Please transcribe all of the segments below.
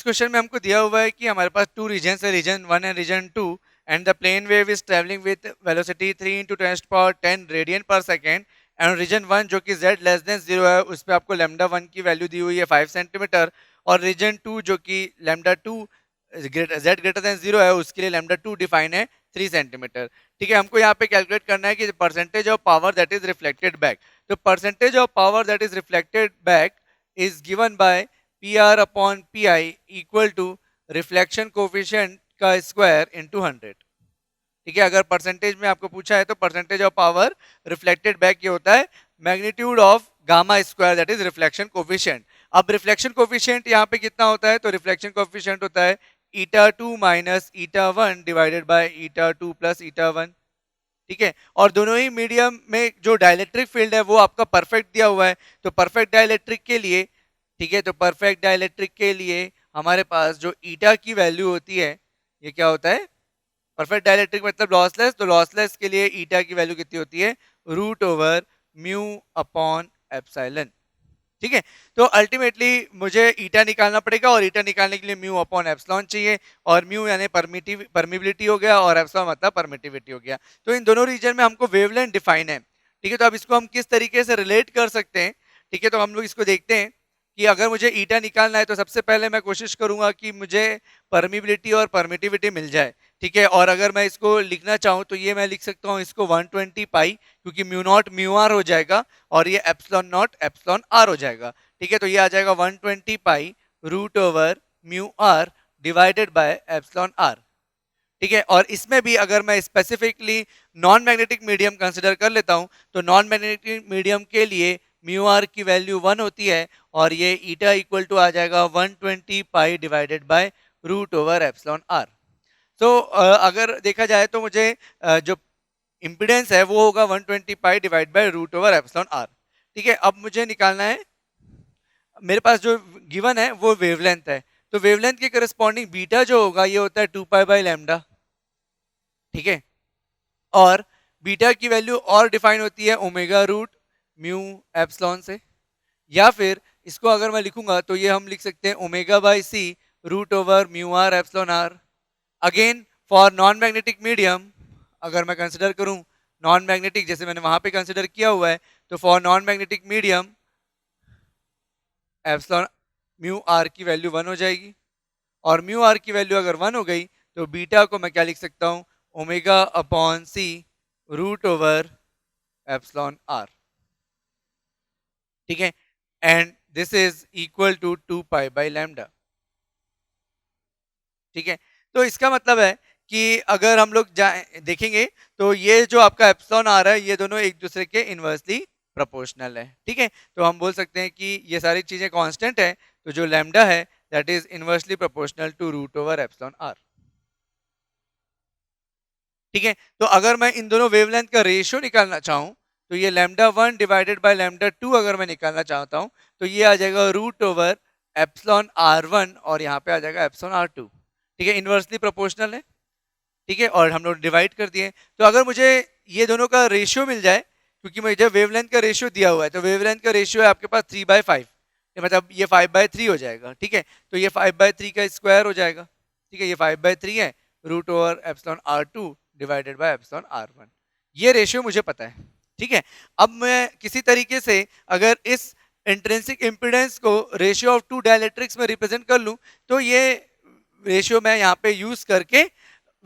Question में हमको दिया हुआ है कि हमारे पास टू रीजन है, region 1 and region 2, and the plane wave is travelling with velocity 3 into 10 radian per second, and region 1 जो कि z लेस देन 0 है उस पर आपको लैम्डा 1 की वैल्यू दी हुई है 5 सेंटीमीटर, और रीजन 2 जो कि लैम्डा 2 z ग्रेटर देन 0 है उसके लिए लैम्डा 2 डिफाइन है 3 सेंटीमीटर। ठीक है, हमको यहाँ पे कैलकुलेट करना है कि percentage of power that is reflected back. तो percentage of power that is reflected back is given by PR upon PI equal to reflection coefficient का स्क्वायर इनटू 100। ठीक है, अगर परसेंटेज में आपको पूछा है तो percentage of power reflected back ये होता है magnitude of gamma square that is reflection coefficient. अब रिफ्लेक्शन कोफिशिएंट यहाँ पे कितना होता है, तो रिफ्लेक्शन कोफिशिएंट होता है eta 2 minus eta 1 divided by eta 2 plus eta 1। ठीक है, और दोनों ही मीडियम में जो डाइलेक्ट्रिक फील्ड है वो आपका परफेक्ट दिया हुआ है, तो परफेक्ट डाइलेक्ट्रिक के लिए, ठीक है, तो परफेक्ट डाइलेक्ट्रिक के लिए हमारे पास जो ईटा की वैल्यू होती है, ये क्या होता है, परफेक्ट डाइलेक्ट्रिक मतलब लॉसलेस, तो लॉसलेस के लिए ईटा की वैल्यू कितनी होती है, root over mu upon epsilon. ठीक है, तो अल्टीमेटली मुझे ईटा निकालना पड़ेगा और ईटा निकालने के लिए म्यू अपॉन एप्सिलॉन चाहिए, और म्यू यानी परमिबिलिटी हो गया और एप्सिलॉन मतलब परमिटिविटी हो गया। तो इन दोनों रीजन में हमको वेवलेंथ डिफाइन है। ठीक है, तो अब इसको हम किस तरीके से रिलेट कर सकते हैं, ठीक है, तो हम लोग इसको देखते हैं कि अगर मुझे ईटा निकालना है तो सबसे पहले मैं कोशिश करूंगा कि मुझे परमिबिलिटी और परमिटिविटी मिल जाए। ठीक है, और अगर मैं इसको लिखना चाहूँ तो ये मैं लिख सकता हूँ इसको 120 पाई, क्योंकि म्यू नॉट म्यू आर हो जाएगा और ये एप्सिलॉन नॉट एप्सिलॉन आर हो जाएगा। ठीक है, तो ये आ जाएगा 120 pi root over mu r divided by epsilon r. ठीक है, और इसमें भी अगर मैं specifically non magnetic medium consider कर लेता हूं तो नॉन मैग्नेटिक मीडियम के लिए म्यू आर की वैल्यू 1 होती है, और ये ईटा इक्वल टू आ जाएगा 120 pi divided by root over epsilon r. तो अगर देखा जाए तो मुझे जो इम्पिडेंस है वो होगा 120 pi divide by root over epsilon r. ठीक है, अब मुझे निकालना है, मेरे पास जो गिवन है वो वेवलेंथ है, तो वेवलेंथ के करस्पॉन्डिंग बीटा जो होगा ये होता है 2 पाई बाई लैम्डा। ठीक है, और बीटा की वैल्यू और डिफाइन होती है ओमेगा रूट म्यू एप्सिलॉन से, या फिर इसको अगर मैं लिखूंगा तो ये हम लिख सकते हैं omega by c root over mu r epsilon r. Again for non magnetic medium अगर मैं कंसिडर करूं नॉन मैग्नेटिक, जैसे मैंने वहां पे कंसिडर किया हुआ है, तो for non magnetic medium epsilon mu r की वैल्यू 1 हो जाएगी, और म्यू आर की वैल्यू अगर 1 हो गई तो बीटा को मैं क्या लिख सकता हूं, ओमेगा अपॉन सी रूट ओवर एप्सिलॉन आर। ठीक है, and this is equal to 2 pi by lambda. ठीक है, तो इसका मतलब है कि अगर हम लोग देखेंगे तो ये जो आपका एप्सिलॉन आ रहा है ये दोनों एक दूसरे के इनवर्सली प्रोपोर्शनल है। ठीक है, तो हम बोल सकते हैं कि ये सारी चीजें कांस्टेंट है, तो जो लैम्डा है that is inversely proportional to root over epsilon r. ठीक है, तो अगर मैं इन दोनों वेवलेंथ का रेशियो निकालना चाहूं तो ये लैम्डा 1 डिवाइडेड बाय लैम्डा 2 अगर मैं निकालना चाहता हूं तो ये आ जाएगा रूट ओवर एप्सिलॉन R1 और यहाँ पे आ जाएगा एप्सिलॉन R2। ठीक है, इनवर्सली प्रोपोर्शनल है। ठीक है, और हम लोग डिवाइड कर दिए, तो अगर मुझे ये दोनों का रेशियो मिल जाए, क्योंकि मुझे वेवलेंथ का रेशियो दिया हुआ है, तो वेवलेंथ का रेशियो है आपके पास 3/5, मतलब ये 5/3 हो जाएगा। ठीक है, तो ये 5/3 का स्क्वायर हो जाएगा। ठीक है, ये 5/3 है root over epsilon R2 divided by epsilon R1, ये रेशियो मुझे पता है। ठीक है, अब मैं किसी तरीके से अगर इस इंट्रिंसिक इम्पिडेंस को रेशियो ऑफ टू डाइलेक्ट्रिक्स में रिप्रेजेंट कर लूं तो ये रेशियो मैं यहाँ पे यूज करके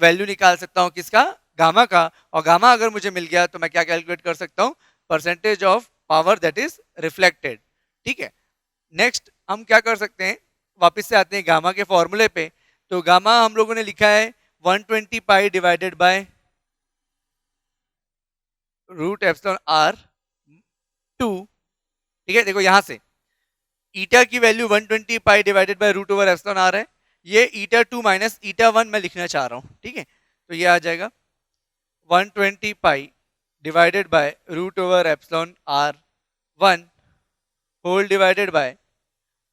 वैल्यू निकाल सकता हूँ किसका, गामा का, और गामा अगर मुझे मिल गया तो मैं क्या कैलकुलेट कर सकता हूँ, percentage of power that is reflected. ठीक है, नेक्स्ट हम क्या कर सकते हैं, वापस से आते हैं गामा के फॉर्मूले पे। तो गामा हम लोगों ने लिखा है 120 pi divided by root epsilon r 2। ठीक है, देखो यहां से ईटा की value 120 pi divided by root over epsilon r है, ये ईटा 2 माइनस ईटा 1 मैं लिखना चाह रहा हूं। ठीक है, तो ये आ जाएगा 120 pi divided by root over epsilon r 1 whole divided by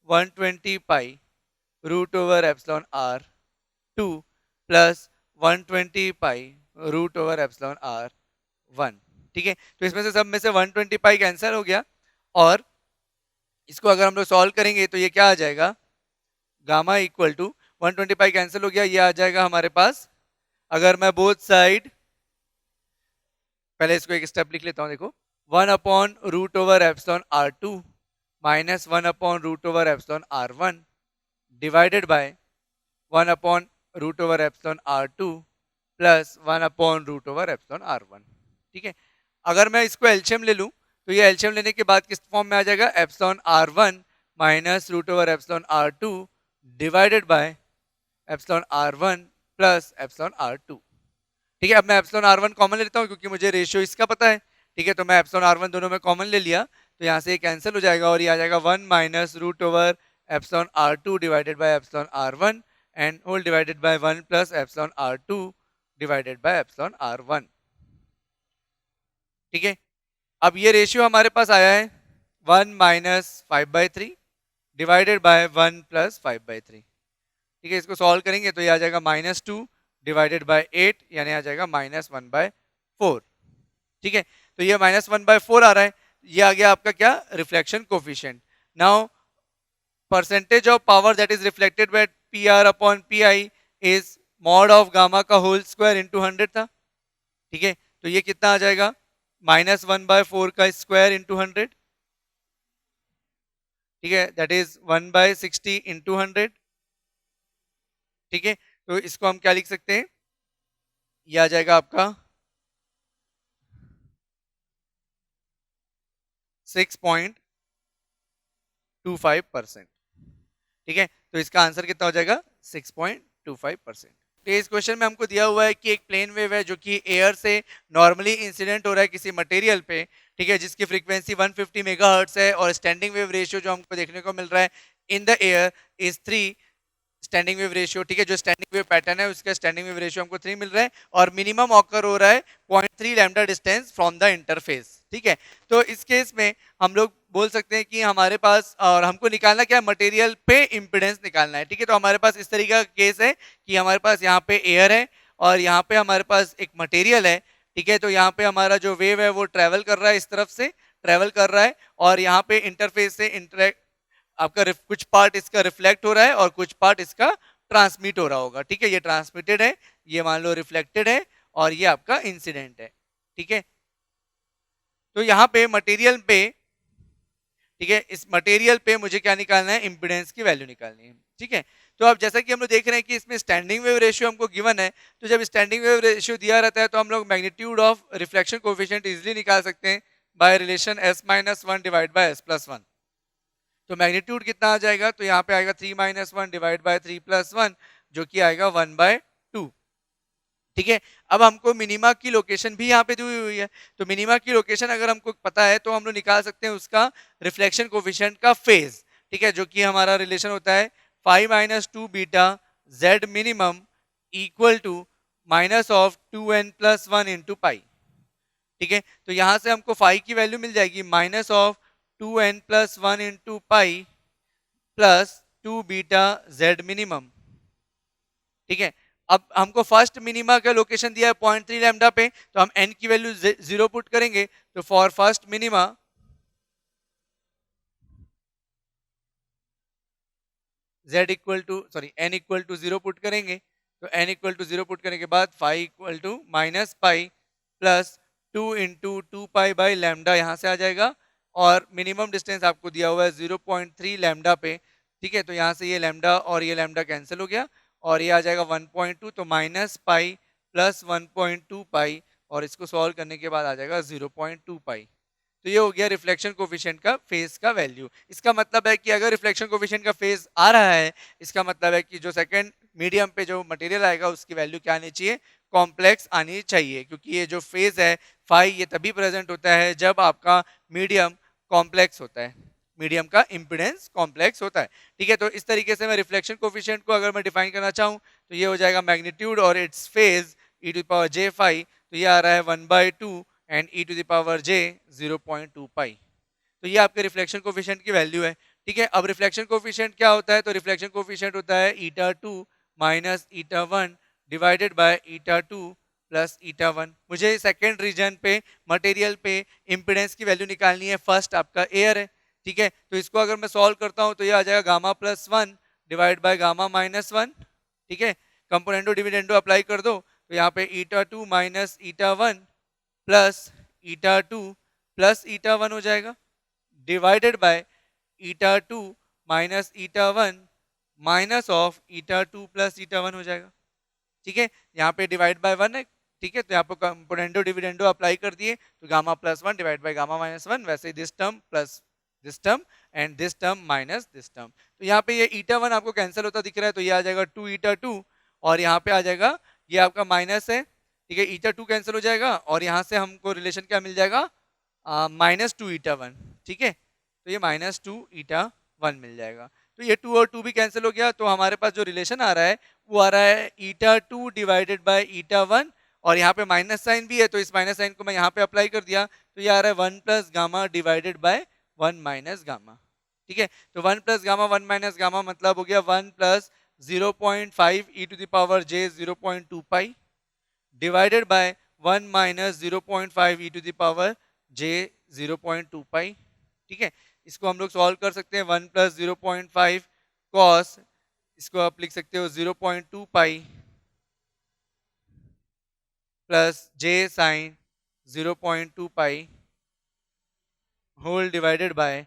120 pi root over epsilon r 2 plus 120 pi root over epsilon r 1। ठीक है, तो इसमें से सब में से 120 पाई कैंसिल हो गया, और इसको अगर हम लोग सॉल्व करेंगे तो ये क्या आ जाएगा, गामा इक्वल टू 120 कैंसिल हो गया, ये आ जाएगा हमारे पास। अगर मैं बोथ साइड, पहले इसको एक स्टेप लिख लेता हूं, देखो 1/√/(r2) minus 1/√/(r1) divided by 1/√/(r2) plus 1/√/(r1। ठीक है, अगर मैं इसको एलसीएम ले लूं तो ये एलसीएम लेने के बाद किस फॉर्म में आ जाएगा, epsilon r1 minus √/(r2) divided by epsilon r1 plus epsilon r2। ठीक है, अब मैं एप्सिलॉन r1 कॉमन ले लेता हूं क्योंकि मुझे रेशियो इसका पता है। ठीक है, तो मैं एप्सिलॉन r1 दोनों में कॉमन ले लिया, तो यहाँ से ये कैंसिल हो जाएगा और ये आ जाएगा 1 minus √/(epsilon r2) divided by epsilon r1 and whole divided by 1 plus epsilon r2 divided by epsilon r1। ठीक है, अब ये रेशियो हमारे पास आया है 1 माइनस 5/3 डिवाइडेड बाय 1 प्लस 5/3। ठीक है, इसको सॉल्व करेंगे तो ये आ जाएगा -2 डिवाइडेड बाय 8, यानी आ जाएगा -1/4। ठीक है, तो ये -1/4 आ रहा है, ये आ गया आपका क्या, reflection coefficient. Now percentage of power that is reflected by PR upon PI is mod of gamma का होल स्क्वायर इंटू 100 था। ठीक है, तो ये कितना आ जाएगा, -1/4 का स्क्वायर इंटू 100। ठीक है, दैट इज 1/60 इंटू 100। ठीक है, तो इसको हम क्या लिख सकते हैं, ये आ जाएगा आपका 6.25%। ठीक है, तो इसका आंसर कितना हो जाएगा, 6.25%। तो इस क्वेश्चन में हमको दिया हुआ है कि एक प्लेन वेव है जो कि एयर से नॉर्मली इंसिडेंट हो रहा है किसी मटेरियल पे। ठीक है, जिसकी फ्रीक्वेंसी 150 मेगाहर्ट्ज है और स्टैंडिंग वेव रेशियो जो हमको देखने को मिल रहा है in the air is 3 standing wave ratio. ठीक है, जो स्टैंडिंग वेव पैटर्न है उसका स्टैंडिंग वेव रेशियो हमको 3 मिल रहा है और मिनिमम ऑकर हो रहा है 0.3 lambda distance from the interface. ठीक है, तो इस केस में हम लोग बोल सकते हैं कि हमारे पास, और हमको निकालना क्या है, मटेरियल पे इम्पिडेंस निकालना है। ठीक है, तो हमारे पास इस तरीके का केस है कि हमारे पास यहाँ पे एयर है और यहाँ पे हमारे पास एक मटेरियल है। ठीक है, तो यहाँ पे हमारा जो वेव है वो ट्रेवल कर रहा है, इस तरफ से ट्रेवल कर रहा है और यहाँ पे इंटरफेस से इंटरेक्ट आपका कुछ पार्ट इसका रिफ्लेक्ट हो रहा है और कुछ पार्ट इसका ट्रांसमिट हो रहा होगा। ठीक है, ये ट्रांसमिटेड है, ये मान लो रिफ्लेक्टेड है और ये आपका इंसिडेंट है। ठीक है, तो यहाँ पे मटेरियल पे, ठीक है, इस मटेरियल पे मुझे क्या निकालना है, इंपिडेंस की वैल्यू निकालनी है। ठीक है, तो अब जैसा कि हम लोग देख रहे हैं कि इसमें स्टैंडिंग वेव रेशियो हमको गिवन है, तो जब स्टैंडिंग वेव रेशियो दिया रहता है तो हम लोग magnitude of reflection coefficient easily निकाल सकते हैं bye relation s-1 divide by s+1। तो मैग्नीट्यूड कितना आ जाएगा, तो यहाँ पे आएगा 3-1 डिवाइड बाय 3+1 जो कि आएगा 1/2। ठीक है, अब हमको मिनिमा की लोकेशन भी यहाँ पे दी हुई है, तो मिनिमा की लोकेशन अगर हमको पता है तो हम लोग निकाल सकते हैं उसका रिफ्लेक्शन कोफिशिएंट का फेज। ठीक है, जो कि हमारा रिलेशन होता है 5-2 beta z minimum equal to -2n+1 into pi. ठीक है, तो यहाँ से हमको फाई की वैल्यू मिल जाएगी -2n+1 इंटू पाई प्लस 2 बीटा z मिनिमम। ठीक है, अब हमको फर्स्ट मिनिमा का लोकेशन दिया है 0.3 लैम्डा पे, तो हम n की वैल्यू 0 पुट करेंगे, तो for first minima z equal to n equal to 0 put करेंगे, तो n इक्वल टू 0 पुट करने के बाद phi equal to minus pi plus 2 into 2 pi by lambda यहाँ से आ जाएगा और मिनिमम डिस्टेंस आपको दिया हुआ है 0.3 लैम्डा पे। ठीक है, तो यहाँ से ये लैम्डा और ये लैम्डा कैंसिल हो गया और ये आ जाएगा 1.2, तो माइनस पाई प्लस 1.2 पाई और इसको सॉल्व करने के बाद आ जाएगा 0.2 पाई। तो ये हो गया रिफ्लेक्शन कोफिशिएंट का फेज का वैल्यू। इसका मतलब है कि अगर रिफ्लेक्शन कोफिशिएंट का फेज आ रहा है, इसका मतलब है कि जो सेकंड मीडियम पे जो मटेरियल आएगा उसकी वैल्यू क्या आनी चाहिए, कॉम्प्लेक्स आनी चाहिए, क्योंकि ये जो फेज है फाई ये तभी प्रेजेंट होता है जब आपका मीडियम कॉम्प्लेक्स होता है, मीडियम का इम्पिडेंस कॉम्प्लेक्स होता है। ठीक है, तो इस तरीके से मैं रिफ्लेक्शन कोफिशिएंट को अगर मैं डिफाइन करना चाहूँ तो ये हो जाएगा मैग्नीट्यूड और इट्स फेज e⁻j फाई, तो ये आ रहा है 1/2 एंड e⁻j 0.2 पाई। तो ये आपके रिफ्लेक्शन कोफिशिएंट की वैल्यू है। ठीक है, अब रिफ्लेक्शन कोफिशिएंट क्या होता है, तो रिफ्लेक्शन कोफिशिएंट होता है 𝜂2 माइनस 𝜂1 डिवाइडेड बाय 𝜂2 प्लस 𝜂1। मुझे सेकेंड रीजन पे मटेरियल पे इम्पिडेंस की वैल्यू निकालनी है, फर्स्ट आपका एयर है। ठीक है, तो इसको अगर मैं सॉल्व करता हूँ तो ये आ जाएगा gamma +1 divide by gamma minus one, ठीक है। कंपोनेंडो डिविडेंडो अप्लाई कर दो तो यहाँ पे eta two minus eta one plus eta two plus eta one हो जाएगा, divided by eta two minus eta one minus of eta two plus eta one हो जाएगा, ठीक है। यहाँ पे डिवाइड बाय वन है, ठीक है, तो यहाँ पे कंपोनेंडो डिविडेंडो अप्लाई कर दिए तो gamma plus one divide by gamma minus one, वैसे ही this term plus this term and this term minus this term. तो यहाँ पे ये ईटा वन आपको कैंसिल होता दिख रहा है तो ये आ जाएगा टू ईटा टू, और यहाँ पे आ जाएगा ये आपका माइनस है, ठीक है, ईटा टू कैंसिल हो जाएगा और यहाँ से हमको रिलेशन क्या मिल जाएगा, माइनस टू ईटा वन, ठीक है, तो ये माइनस टू ईटा वन मिल जाएगा। तो ये टू और टू भी कैंसिल हो गया, तो हमारे पास जो रिलेशन आ रहा है वो आ रहा है eta two divided by eta one, और यहाँ पे माइनस साइन भी है तो इस माइनस साइन को मैं यहाँ पे अप्लाई कर दिया तो ये आ रहा है one plus gamma divided by one minus gamma, ठीक है। तो one plus gamma one minus gamma मतलब हो गया one plus 0.5 e to the power j 0.2 pi divided by one minus 0.5 e to the power j 0.2 pi, ठीक है। इसको हम लोग सॉल्व कर सकते हैं, वन प्लस 0.5 कॉस, इसको आप लिख सकते हो 0.2 pi plus j sine 0.2 pi whole divided by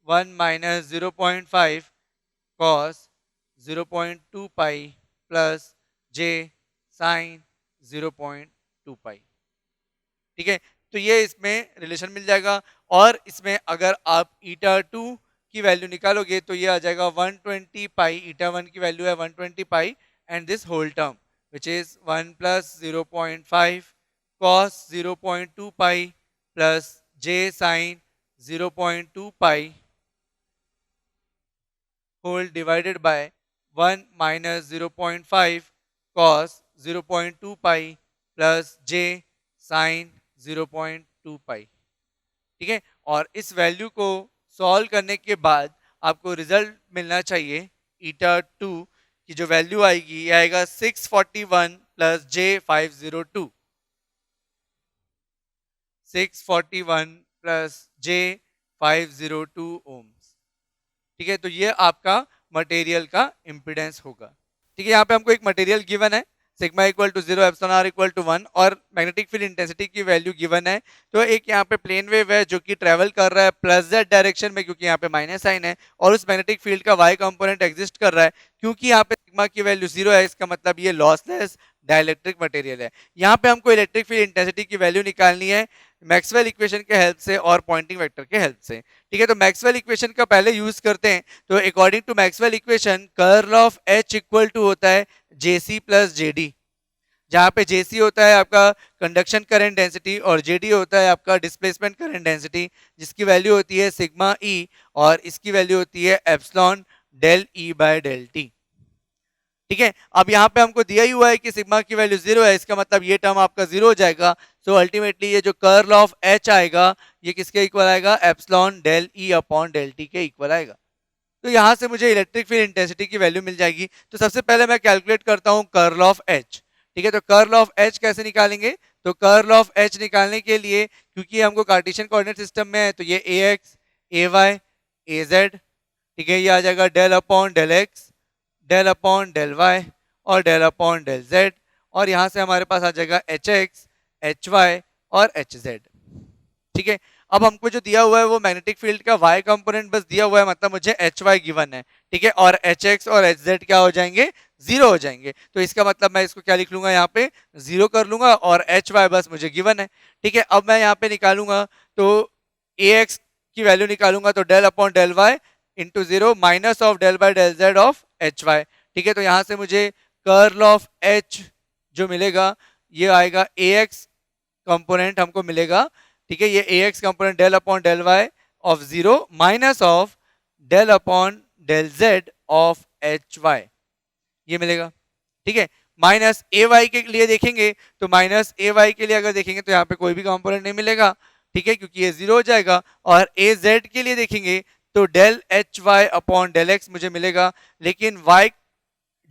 one minus 0.5 cos 0.2 pi plus j sine 0.2 pi, ठीक है। तो ये इसमें रिलेशन मिल जाएगा, और इसमें अगर आप ईटा टू की वैल्यू निकालोगे तो ये आ जाएगा 120 पाई, ईटा वन की वैल्यू है 120 pi and this whole term which is 1 plus 0.5 cos 0.2 pi plus j sine 0.2 pi whole divided by 1 minus 0.5 cos 0.2 pi plus j sine 0.2 pi, ठीक है। और इस वैल्यू को सॉल्व करने के बाद आपको रिजल्ट मिलना चाहिए, ईटा टू की जो वैल्यू आएगी ये आएगा 641 प्लस जे 502, 641 प्लस जे 502 ओम्स, ठीक है। तो ये आपका मटेरियल का इम्पीडेंस होगा, ठीक है। यहाँ पे हमको एक मटेरियल गिवन है, sigma equal to 0 epsilon r equal to 1 और मैग्नेटिक फील्ड इंटेंसिटी की वैल्यू गिवन है। तो एक यहाँ पे प्लेन वेव है जो कि ट्रेवल कर रहा है प्लस जेड डायरेक्शन में, क्योंकि यहाँ पे माइनस साइन है, और उस मैग्नेटिक फील्ड का वाई कंपोनेंट एग्जिस्ट कर रहा है, क्योंकि यहाँ पे सिग्मा की वैल्यू 0 है, इसका मतलब ये लॉसलेस डाइलेक्ट्रिक मटेरियल है। यहाँ पे हमको इलेक्ट्रिक फील्ड इंटेंसिटी की वैल्यू निकालनी है मैक्सवेल इक्वेशन के हेल्प से और पॉइंटिंग वेक्टर के हेल्प से, ठीक है। तो मैक्सवेल इक्वेशन का पहले यूज करते हैं। तो according to Maxwell equation curl of H equal to होता है जेसी प्लस जेडी, जहां पे जेसी होता है आपका कंडक्शन करंट डेंसिटी और जेडी होता है आपका डिस्प्लेसमेंट करंट डेंसिटी, जिसकी वैल्यू होती है सिग्मा ई और इसकी वैल्यू होती है epsilon del E by del T, ठीक है। अब यहाँ पे हमको दिया ही हुआ है कि सिग्मा की वैल्यू 0 है, इसका मतलब ये टर्म आपका 0 हो जाएगा। सो अल्टीमेटली ये जो कर्ल ऑफ एच आएगा ये किसके इक्वल आएगा, epsilon del E upon del T के इक्वल आएगा। तो यहाँ से मुझे इलेक्ट्रिक फील्ड इंटेंसिटी की वैल्यू मिल जाएगी। तो सबसे पहले मैं कैलकुलेट करता हूँ कर्ल ऑफ एच, ठीक है। तो कर्ल ऑफ एच कैसे निकालेंगे, तो कर्ल ऑफ एच निकालने के लिए, क्योंकि हमको कार्टेशियन कोऑर्डिनेट सिस्टम में है, तो ये A X A Y A Z, ठीक है, ये आ जाएगा del upon del X del upon del Y और डेल अपॉन डेल जेड, और यहाँ से हमारे पास आ जाएगा एच एक्स एच वाई और एच जेड, ठीक है। अब हमको जो दिया हुआ है वो मैग्नेटिक फील्ड का y कंपोनेंट बस दिया हुआ है, मतलब मुझे एच वाई गिवन है, ठीक है, और एच एक्स और एच जेड क्या हो जाएंगे, 0 हो जाएंगे। तो इसका मतलब मैं इसको क्या लिख लूंगा, यहाँ पे 0 कर लूंगा, और एच वाई बस मुझे गिवन है, ठीक है। अब मैं यहाँ पे निकालूंगा तो ए एक्स की वैल्यू निकालूंगा तो del upon del Y into 0 minus of del by del Z of H Y, ठीक है। तो यहाँ से मुझे कर्ल ऑफ एच जो मिलेगा ये आएगा ए एक्स कंपोनेंट हमको मिलेगा, ठीक है, ये A x component del upon del y of 0 minus of del upon del Z of H y, ये मिलेगा, ठीक है। माइनस ए वाई के लिए देखेंगे तो माइनस ए वाई के लिए अगर देखेंगे तो यहाँ पे कोई भी कंपोनेंट नहीं मिलेगा, ठीक है, क्योंकि ये 0 हो जाएगा। और ए जेड के लिए देखेंगे तो del H Y upon del X मुझे मिलेगा, लेकिन वाई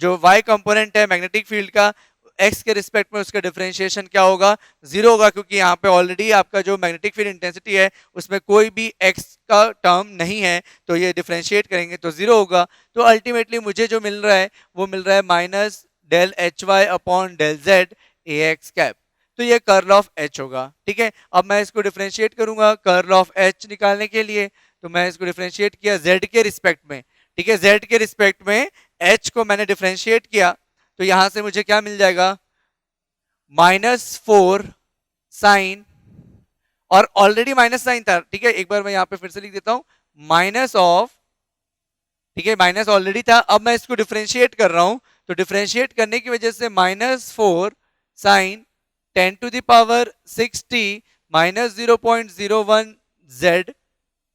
जो वाई कंपोनेंट है मैग्नेटिक फील्ड का एक्स के रिस्पेक्ट में उसका डिफरेंशिएशन क्या होगा, जीरो होगा, क्योंकि यहाँ पे ऑलरेडी आपका जो मैग्नेटिक फील्ड इंटेंसिटी है उसमें कोई भी एक्स का टर्म नहीं है, तो ये डिफरेंशिएट करेंगे तो जीरो होगा। तो अल्टीमेटली मुझे जो मिल रहा है वो मिल रहा है minus del H Y upon del Z A X cap. तो ये कर्ल ऑफ एच होगा। ठीक है, अब मैं इसको डिफरेंशिएट करूंगा कर्ल ऑफ एच निकालने के लिए, तो मैं इसको डिफरेंशिएट किया जेड के रिस्पेक्ट में। ठीक है, जेड के रिस्पेक्ट में एच को मैंने डिफरेंशिएट किया, तो यहां से मुझे क्या मिल जाएगा, -4 साइन, और ऑलरेडी माइनस साइन था। ठीक है, एक बार मैं यहां पे फिर से लिख देता हूं, माइनस ऑफ, ठीक है माइनस ऑलरेडी था, अब मैं इसको डिफरेंशिएट कर रहा हूं, तो डिफरेंशिएट करने की वजह से -4 साइन 10⁻60 -0.01 जेड,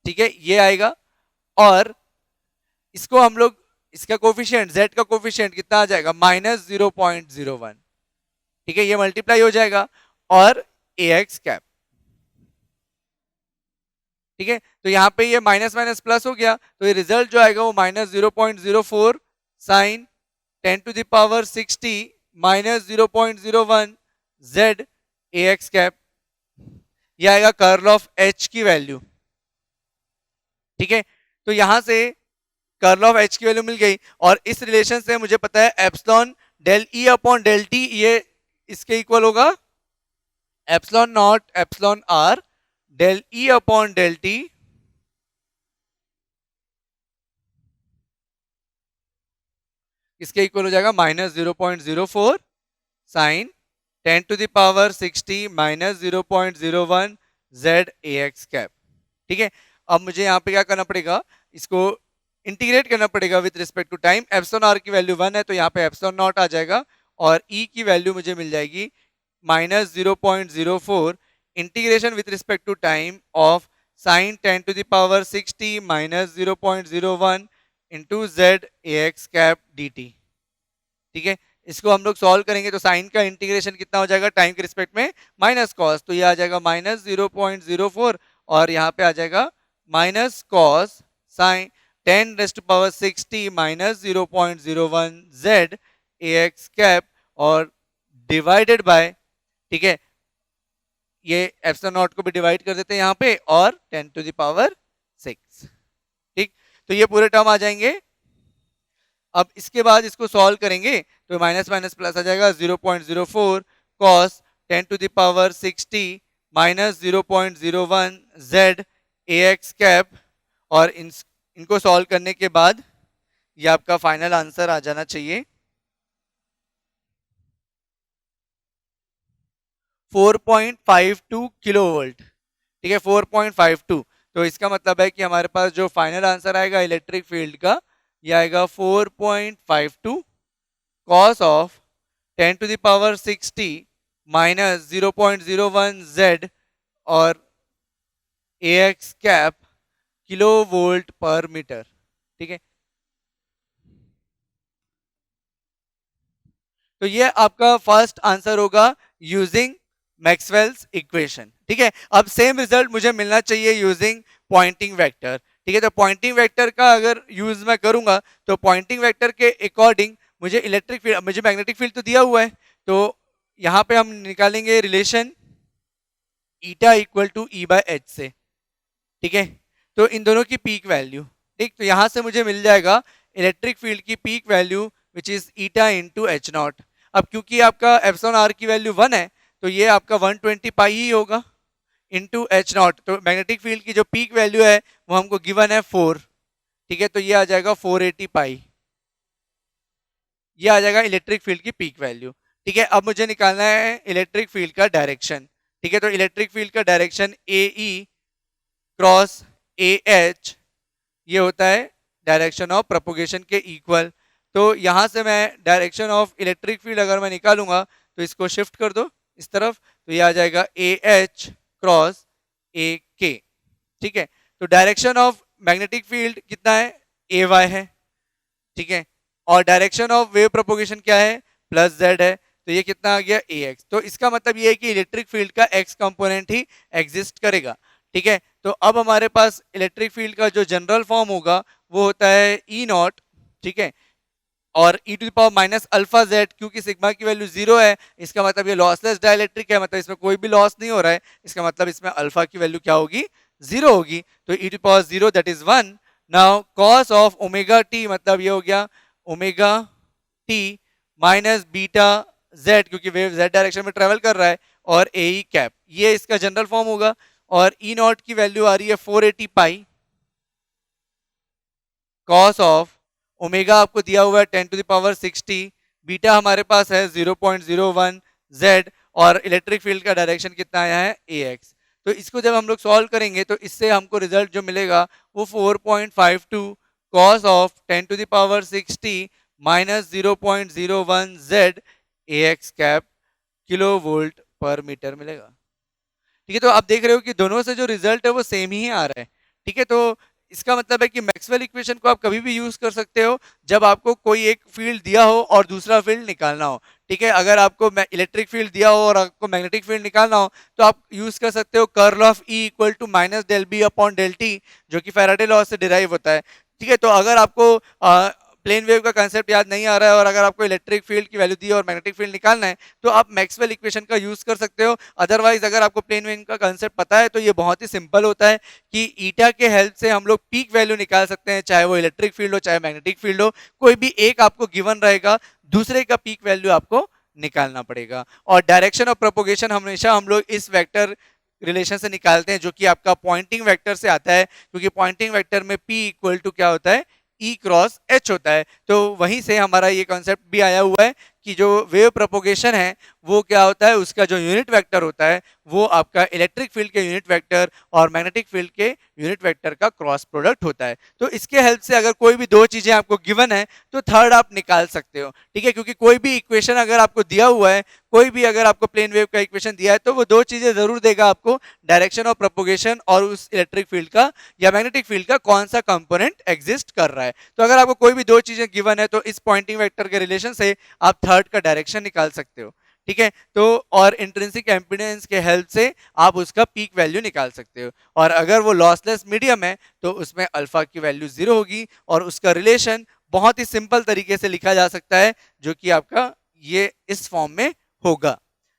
ठीक है ये आएगा। और इसको हम लोग, इसका कोफिशिएंट जेड का कोफिशिएंट कितना आ जाएगा, -0.01। ठीक है, ये मल्टीप्लाई हो जाएगा और ए एक्स कैप। ठीक है, तो यहाँ पे ये माइनस माइनस प्लस हो गया, तो ये रिजल्ट जो आएगा वो -0.04 sine 10⁻60 -0.01 Z A X cap, ये आएगा कर्ल ऑफ एच की वैल्यू। ठीक है, तो यहां से कर्ल ऑफ एच की वैल्यू मिल गई, और इस रिलेशन से मुझे पता है epsilon del E upon del T ये इसके इक्वल होगा epsilon naught epsilon r del E upon del T इसके इक्वल हो जाएगा -0.04 sine 10⁻60 -0.01 Z A X cap. ठीक है, अब मुझे यहाँ पे क्या करना पड़ेगा, इसको इंटीग्रेट करना पड़ेगा with respect to time. Epsilon r की वैल्यू 1 है, तो यहाँ पे एप्सिलॉन नॉट आ जाएगा, और ई की वैल्यू मुझे मिल जाएगी -0.04 integration with respect to time of sine 10⁻60 -0.01 into Z A X cap D T. ठीक है, इसको हम लोग सॉल्व करेंगे तो साइन का इंटीग्रेशन कितना हो जाएगा टाइम के रिस्पेक्ट में, माइनस कॉस, तो ये आ जाएगा -0.04, और यहाँ पे आ जाएगा minus cos sine 10⁻60 -0.01 Z A X cap, और डिवाइडेड बाय, ठीक है ये एप्सिलॉन नॉट को भी डिवाइड कर देते हैं यहाँ पे, और 10⁻6। ठीक, तो ये पूरे टर्म आ जाएंगे। अब इसके बाद इसको सॉल्व करेंगे तो माइनस माइनस प्लस आ जाएगा 0.04 cos 10⁻60 -0.01 Z A X cap, और इनको सॉल्व करने के बाद ये आपका फाइनल आंसर आ जाना चाहिए 4.52 किलोवोल्ट। ठीक है 4.52, तो इसका मतलब है कि हमारे पास जो फाइनल आंसर आएगा इलेक्ट्रिक फील्ड का, ये आएगा 4.52 कॉस ऑफ 10⁻60 -0.01 जेड और ए एक्स कैप किलो वोल्ट पर मीटर। ठीक है, तो ये आपका फर्स्ट आंसर होगा यूजिंग मैक्सवेल्स इक्वेशन। ठीक है, अब सेम रिजल्ट मुझे मिलना चाहिए यूजिंग पॉइंटिंग वेक्टर। ठीक है, तो पॉइंटिंग वेक्टर का अगर यूज मैं करूंगा तो पॉइंटिंग वेक्टर के अकॉर्डिंग मुझे इलेक्ट्रिक फील्ड, मुझे मैग्नेटिक फील्ड तो दिया हुआ है, तो यहां पे हम निकालेंगे relation eta equal to E by H से। ठीक है, तो इन दोनों की पीक वैल्यू, ठीक, तो यहां से मुझे मिल जाएगा इलेक्ट्रिक फील्ड की peak value which is eta into H not. अब क्योंकि आपका एप्सिलॉन आर की वैल्यू 1 है, तो ये आपका 120 पाई ही होगा इंटू एच नॉट, तो मैग्नेटिक फील्ड की जो पीक वैल्यू है वो हमको गिवन है 4। ठीक है, तो ये आ जाएगा 480 पाई, ये आ जाएगा इलेक्ट्रिक फील्ड की पीक वैल्यू। ठीक है, अब मुझे निकालना है इलेक्ट्रिक फील्ड का डायरेक्शन। ठीक है, तो इलेक्ट्रिक फील्ड का direction A E cross A H, ये होता है डायरेक्शन ऑफ प्रोपोगेशन के इक्वल। तो यहां से मैं डायरेक्शन ऑफ इलेक्ट्रिक फील्ड अगर मैं निकालूंगा तो इसको शिफ्ट कर दो इस तरफ, तो ये आ जाएगा ए एच क्रॉस ए के। ठीक है, तो डायरेक्शन ऑफ मैग्नेटिक फील्ड कितना है, ए वाई है। ठीक है, और डायरेक्शन ऑफ वेव प्रोपोगेशन क्या है, प्लस जेड है, तो ये कितना आ गया ए एक्स। तो इसका मतलब ये है कि इलेक्ट्रिक फील्ड का एक्स कंपोनेंट ही एग्जिस्ट करेगा। ठीक है, तो अब हमारे पास इलेक्ट्रिक फील्ड का जो जनरल फॉर्म होगा वो होता है ई नॉट, ठीक है, और e to the power minus alpha z, क्योंकि सिग्मा की वैल्यू जीरो है, इसका मतलब ये लॉसलेस डाइलेक्ट्रिक है, मतलब इसमें कोई भी लॉस नहीं हो रहा है, इसका मतलब इसमें अल्फा की वैल्यू क्या होगी, जीरो होगी, तो e to power zero that is one. Now cos of omega t, मतलब ये हो गया omega T minus beta z, क्योंकि वेव जेड डायरेक्शन में ट्रेवल कर रहा है, और ए ई कैप, ये इसका जनरल फॉर्म होगा। और ई नॉट की वैल्यू आ रही है 480 पाई कॉस ऑफ ओमेगा आपको दिया हुआ है 10 टू द पावर 60, बीटा हमारे पास है 0.01 जेड, और इलेक्ट्रिक फील्ड का डायरेक्शन कितना आया है ए एक्स। तो इसको जब हम लोग सॉल्व करेंगे तो इससे हमको रिजल्ट जो मिलेगा वो 4.52 cos of 10 to the power 60 minus 0.01 Z A X cap kilo volt पर मीटर मिलेगा। ठीक है, तो आप देख रहे हो कि दोनों से जो रिजल्ट है वो सेम ही आ रहा है। ठीक है, तो इसका मतलब है कि मैक्सवेल इक्वेशन को आप कभी भी यूज कर सकते हो जब आपको कोई एक फील्ड दिया हो और दूसरा फील्ड निकालना हो। ठीक है, अगर आपको इलेक्ट्रिक फील्ड दिया हो और आपको मैग्नेटिक फील्ड निकालना हो तो आप यूज कर सकते हो curl of E equal to minus del B upon del T, जो कि फैराडे लॉ से डिराइव होता है। ठीक है, तो अगर आपको प्लेन वेव का कंसेप्ट याद नहीं आ रहा है और अगर आपको इलेक्ट्रिक फील्ड की वैल्यू दी है और मैग्नेटिक फील्ड निकालना है तो आप मैक्सवेल इक्वेशन का यूज कर सकते हो। अदरवाइज अगर आपको प्लेन वेव का कंसेप्ट पता है तो ये बहुत ही सिंपल होता है कि ईटा के हेल्प से हम लोग पीक वैल्यू निकाल सकते हैं, चाहे वो इलेक्ट्रिक फील्ड हो चाहे मैग्नेटिक फील्ड हो, कोई भी एक आपको गिवन रहेगा, दूसरे का पीक वैल्यू आपको निकालना पड़ेगा। और डायरेक्शन ऑफ प्रोपोगेशन हमेशा हम लोग इस वेक्टर रिलेशन से निकालते हैं जो कि आपका पॉइंटिंग वेक्टर से आता है, क्योंकि पॉइंटिंग वेक्टर में P इक्वल टू क्या होता है, ई क्रॉस एच होता है। तो वहीं से हमारा ये कॉन्सेप्ट भी आया हुआ है कि जो वेव प्रोपोगेशन है वो क्या होता है, उसका जो यूनिट वेक्टर होता है वो आपका इलेक्ट्रिक फील्ड के यूनिट वेक्टर और मैग्नेटिक फील्ड के यूनिट वेक्टर का क्रॉस प्रोडक्ट होता है। तो इसके हेल्प से अगर कोई भी दो चीजें आपको गिवन है तो थर्ड आप निकाल सकते हो। ठीक है, क्योंकि कोई भी इक्वेशन अगर आपको दिया हुआ है, कोई भी अगर आपको प्लेन वेव का इक्वेशन दिया है तो वो दो चीजें जरूर देगा आपको, डायरेक्शन ऑफ प्रोपोगेशन और उस इलेक्ट्रिक फील्ड का या मैग्नेटिक फील्ड का कौन सा कंपोनेंट एग्जिस्ट कर रहा है। तो अगर आपको कोई भी दो चीजें गिवन है तो इस पॉइंटिंग वेक्टर के रिलेशन से आप थर्ड का डायरेक्शन निकाल सकते हो। ठीक है, तो और इंट्रिंसिक एम्पीडेंस के हेल्प से आप उसका पीक वैल्यू निकाल सकते हो, और अगर वो लॉसलेस मीडियम है तो उसमें अल्फा की वैल्यू जीरो होगी, और उसका रिलेशन बहुत ही सिंपल तरीके से लिखा जा सकता है जो कि आपका ये इस फॉर्म में होगा।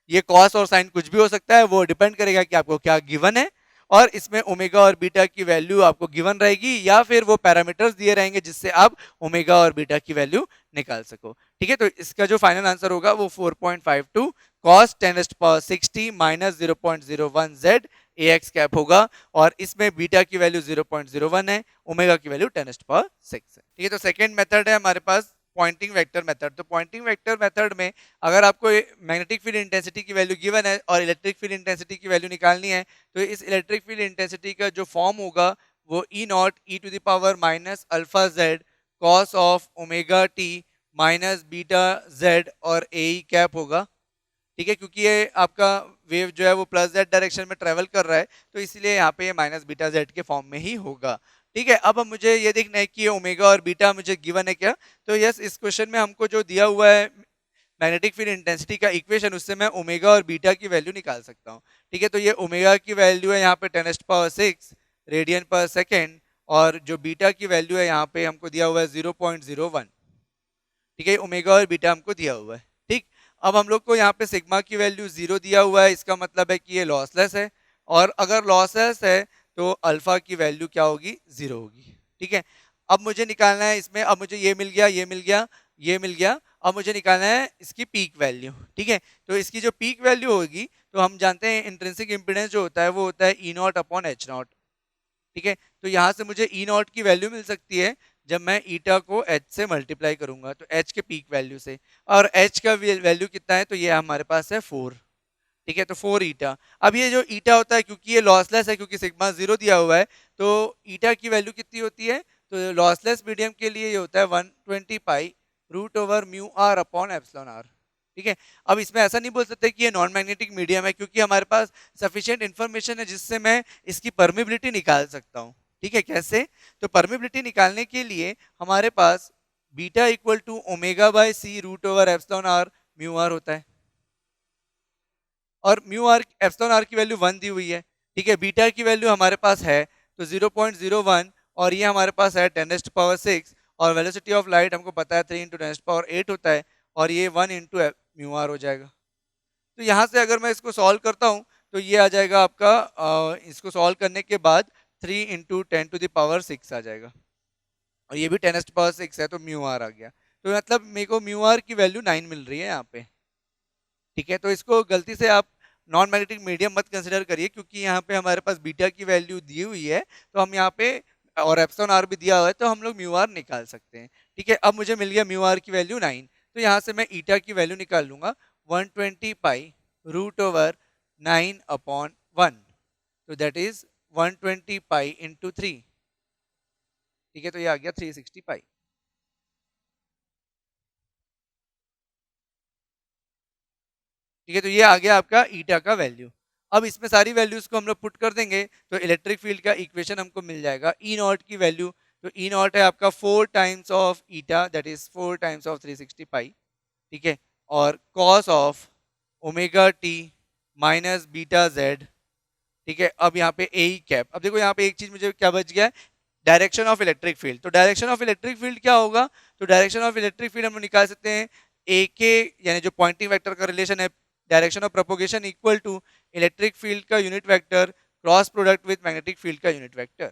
ये कॉस और साइन कुछ भी हो सकता है, वो डिपेंड करेगा कि आपको क्या गिवन है, और इसमें ओमेगा और बीटा की वैल्यू आपको गिवन रहेगी या फिर वो पैरामीटर्स दिए रहेंगे जिससे आप ओमेगा और बीटा की वैल्यू निकाल सको। ठीक है, तो इसका जो फाइनल आंसर होगा वो 4.52 cos 10�60 minus 0.01 Z A X cap होगा, और इसमें बीटा की वैल्यू 0.01 है, ओमेगा की वैल्यू 10�6 है। ठीक है, तो सेकेंड मेथड है हमारे पास पॉइंटिंग वेक्टर मेथड। तो पॉइंटिंग वेक्टर मेथड में अगर आपको मैग्नेटिक फील्ड इंटेंसिटी की वैल्यू गिवन है और इलेक्ट्रिक फील्ड इंटेंसिटी की वैल्यू निकालनी है तो इस इलेक्ट्रिक फील्ड इंटेंसिटी का जो फॉर्म होगा वो E naught e to the power minus alpha Z cos of omega T minus beta z और ए ई कैप होगा। ठीक है, क्योंकि ये आपका वेव जो है वो प्लस जेड डायरेक्शन में ट्रेवल कर रहा है तो इसलिए यहाँ पे ये माइनस बीटा जेड के फॉर्म में ही होगा। ठीक है, अब मुझे ये देखना है कि ये ओमेगा और बीटा मुझे गिवन है क्या। तो यस, इस क्वेश्चन में हमको जो दिया हुआ है मैग्नेटिक फील्ड इंटेंसिटी का इक्वेशन, उससे मैं ओमेगा और बीटा की वैल्यू निकाल सकता हूँ। ठीक है, तो ये ओमेगा की वैल्यू है यहाँ पे 10�6 रेडियन पर सेकेंड, और जो बीटा की वैल्यू है यहाँ पे हमको दिया हुआ है 0.01। ठीक है, ओमेगा और बीटा हमको दिया हुआ है। ठीक, अब हम लोग को यहाँ पे सिग्मा की वैल्यू 0 दिया हुआ है, इसका मतलब है कि ये लॉसलेस है, और अगर लॉसलेस है तो अल्फा की वैल्यू क्या होगी, 0 होगी। ठीक है, अब मुझे निकालना है इसमें, अब मुझे ये मिल गया, ये मिल गया, ये मिल गया, अब मुझे निकालना है इसकी पीक वैल्यू। ठीक है, तो इसकी जो पीक वैल्यू होगी तो हम जानते हैं इंट्रिंसिक इम्पीडेंस जो होता है वो होता है E not upon H naught. ठीक है, तो यहाँ से मुझे ई नॉट की वैल्यू मिल सकती है जब मैं ईटा को एच से मल्टीप्लाई करूंगा, तो एच के पीक वैल्यू से, और एच का वैल्यू कितना है तो ये हमारे पास है 4। ठीक है, तो 4 ईटा। अब ये जो ईटा होता है क्योंकि ये लॉसलेस है, क्योंकि सिग्मा 0 दिया हुआ है, तो ईटा की वैल्यू कितनी होती है, तो लॉसलेस मीडियम के लिए ये होता है 120 pi root over mu r upon epsilon r. ठीक है, अब इसमें ऐसा नहीं बोल सकते कि ये नॉन मैग्नेटिक मीडियम है, क्योंकि हमारे पास सफिशिएंट इन्फॉर्मेशन है जिससे मैं इसकी परमिबिलिटी निकाल सकता हूँ। ठीक है, कैसे, तो परमिबिलिटी निकालने के लिए हमारे पास beta equal to omega by c root over epsilon r mu r होता है, और म्यू आर एप्सिलॉन आर की वैल्यू 1 दी हुई है। ठीक है, बीटा की वैल्यू हमारे पास है तो 0.01, और ये हमारे पास है 10�6, और वेलोसिटी ऑफ लाइट हमको पता है 3 × 10⁸ होता है, और ये 1 × μr हो जाएगा। तो यहाँ से अगर मैं इसको सॉल्व करता हूँ तो ये आ जाएगा आपका इसको सॉल्व करने के बाद 3 × 10⁶ आ जाएगा, और ये भी 10⁶ है, तो म्यू आर आ गया। तो मतलब मेरे को म्यू आर की वैल्यू 9 मिल रही है यहाँ पे। ठीक है, तो इसको गलती से आप नॉन मैग्नेटिक मीडियम मत कंसिडर करिए, क्योंकि यहाँ पे हमारे पास बीटा की वैल्यू दी हुई है, तो हम यहाँ पे और एप्सिलॉन आर भी दिया हुआ है, तो हम लोग म्यू आर निकाल सकते हैं। ठीक है, अब मुझे मिल गया म्यू आर की वैल्यू 9, तो यहाँ से मैं ईटा की वैल्यू निकाल लूंगा 120π√9/1, तो दैट इज 120π × 3। ठीक है, तो ये आ गया 360π। ठीक है, तो ये आ गया आपका ईटा का वैल्यू। अब इसमें सारी वैल्यूज को हम लोग पुट कर देंगे तो इलेक्ट्रिक फील्ड का इक्वेशन हमको मिल जाएगा। ई नॉट की वैल्यू, तो ई नॉट है आपका 4 times of eta, that is 4 times of 360π। ठीक है, और cos of omega T minus beta z. ठीक है, अब यहाँ पे ए कैप। अब देखो यहाँ पे एक चीज मुझे क्या बच गया है, डायरेक्शन ऑफ इलेक्ट्रिक फील्ड। तो डायरेक्शन ऑफ इलेक्ट्रिक फील्ड क्या होगा, तो डायरेक्शन ऑफ इलेक्ट्रिक फील्ड हम निकाल सकते हैं ए के, यानी जो पॉइंटिंग वेक्टर का रिलेशन है, direction of propagation equal to electric field का unit vector cross product with magnetic field का यूनिट वेक्टर।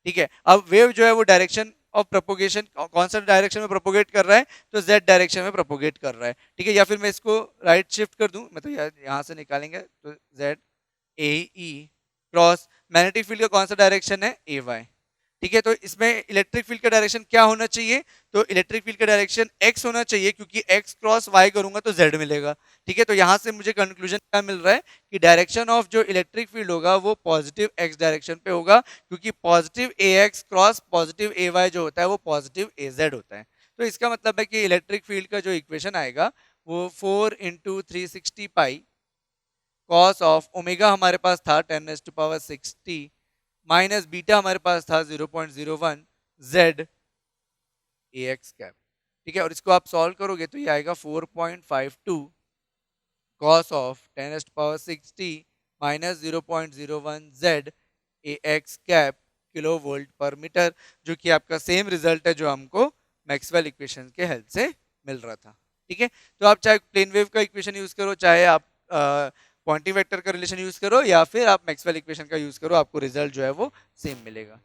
ठीक है, अब वेव जो है वो डायरेक्शन ऑफ प्रोपोगेशन कौन सा डायरेक्शन में प्रोपोगेट कर रहा है, तो जेड डायरेक्शन में प्रोपोगेट कर रहा है। ठीक है, या फिर मैं इसको राइट शिफ्ट कर दूं, मतलब यहाँ से निकालेंगे तो Z A E cross magnetic field का कौन सा डायरेक्शन है, ए वाई। ठीक है, तो इसमें इलेक्ट्रिक फील्ड का डायरेक्शन क्या होना चाहिए, तो इलेक्ट्रिक फील्ड का डायरेक्शन एक्स होना चाहिए, क्योंकि एक्स क्रॉस वाई करूंगा तो जेड मिलेगा। ठीक है, तो यहां से मुझे कंक्लूजन क्या मिल रहा है कि डायरेक्शन ऑफ जो इलेक्ट्रिक फील्ड होगा वो पॉजिटिव एक्स डायरेक्शन पे होगा, क्योंकि पॉजिटिव ए एक्स क्रॉस पॉजिटिव ए वाई जो होता है वो पॉजिटिव ए जेड होता है। तो इसका मतलब है कि इलेक्ट्रिक फील्ड का जो इक्वेशन आएगा वो 4 × 360π कॉस ऑफ ओमेगा हमारे पास था 10⁻60 माइनस बीटा हमारे पास था 0.01 जेड ए एक्स कैप। ठीक है, और इसको आप सॉल्व करोगे तो ये आएगा 4.52 cos of 10⁻60 minus 0.01 Z A X cap kilo volt पर मीटर, जो कि आपका सेम रिजल्ट है जो हमको मैक्सवेल इक्वेशन के हेल्प से मिल रहा था। ठीक है, तो आप चाहे प्लेन वेव का इक्वेशन यूज करो, चाहे आप पॉइंटिंग वेक्टर का रिलेशन यूज करो, या फिर आप मैक्सवेल इक्वेशन का यूज करो, आपको रिजल्ट जो है वो सेम मिलेगा।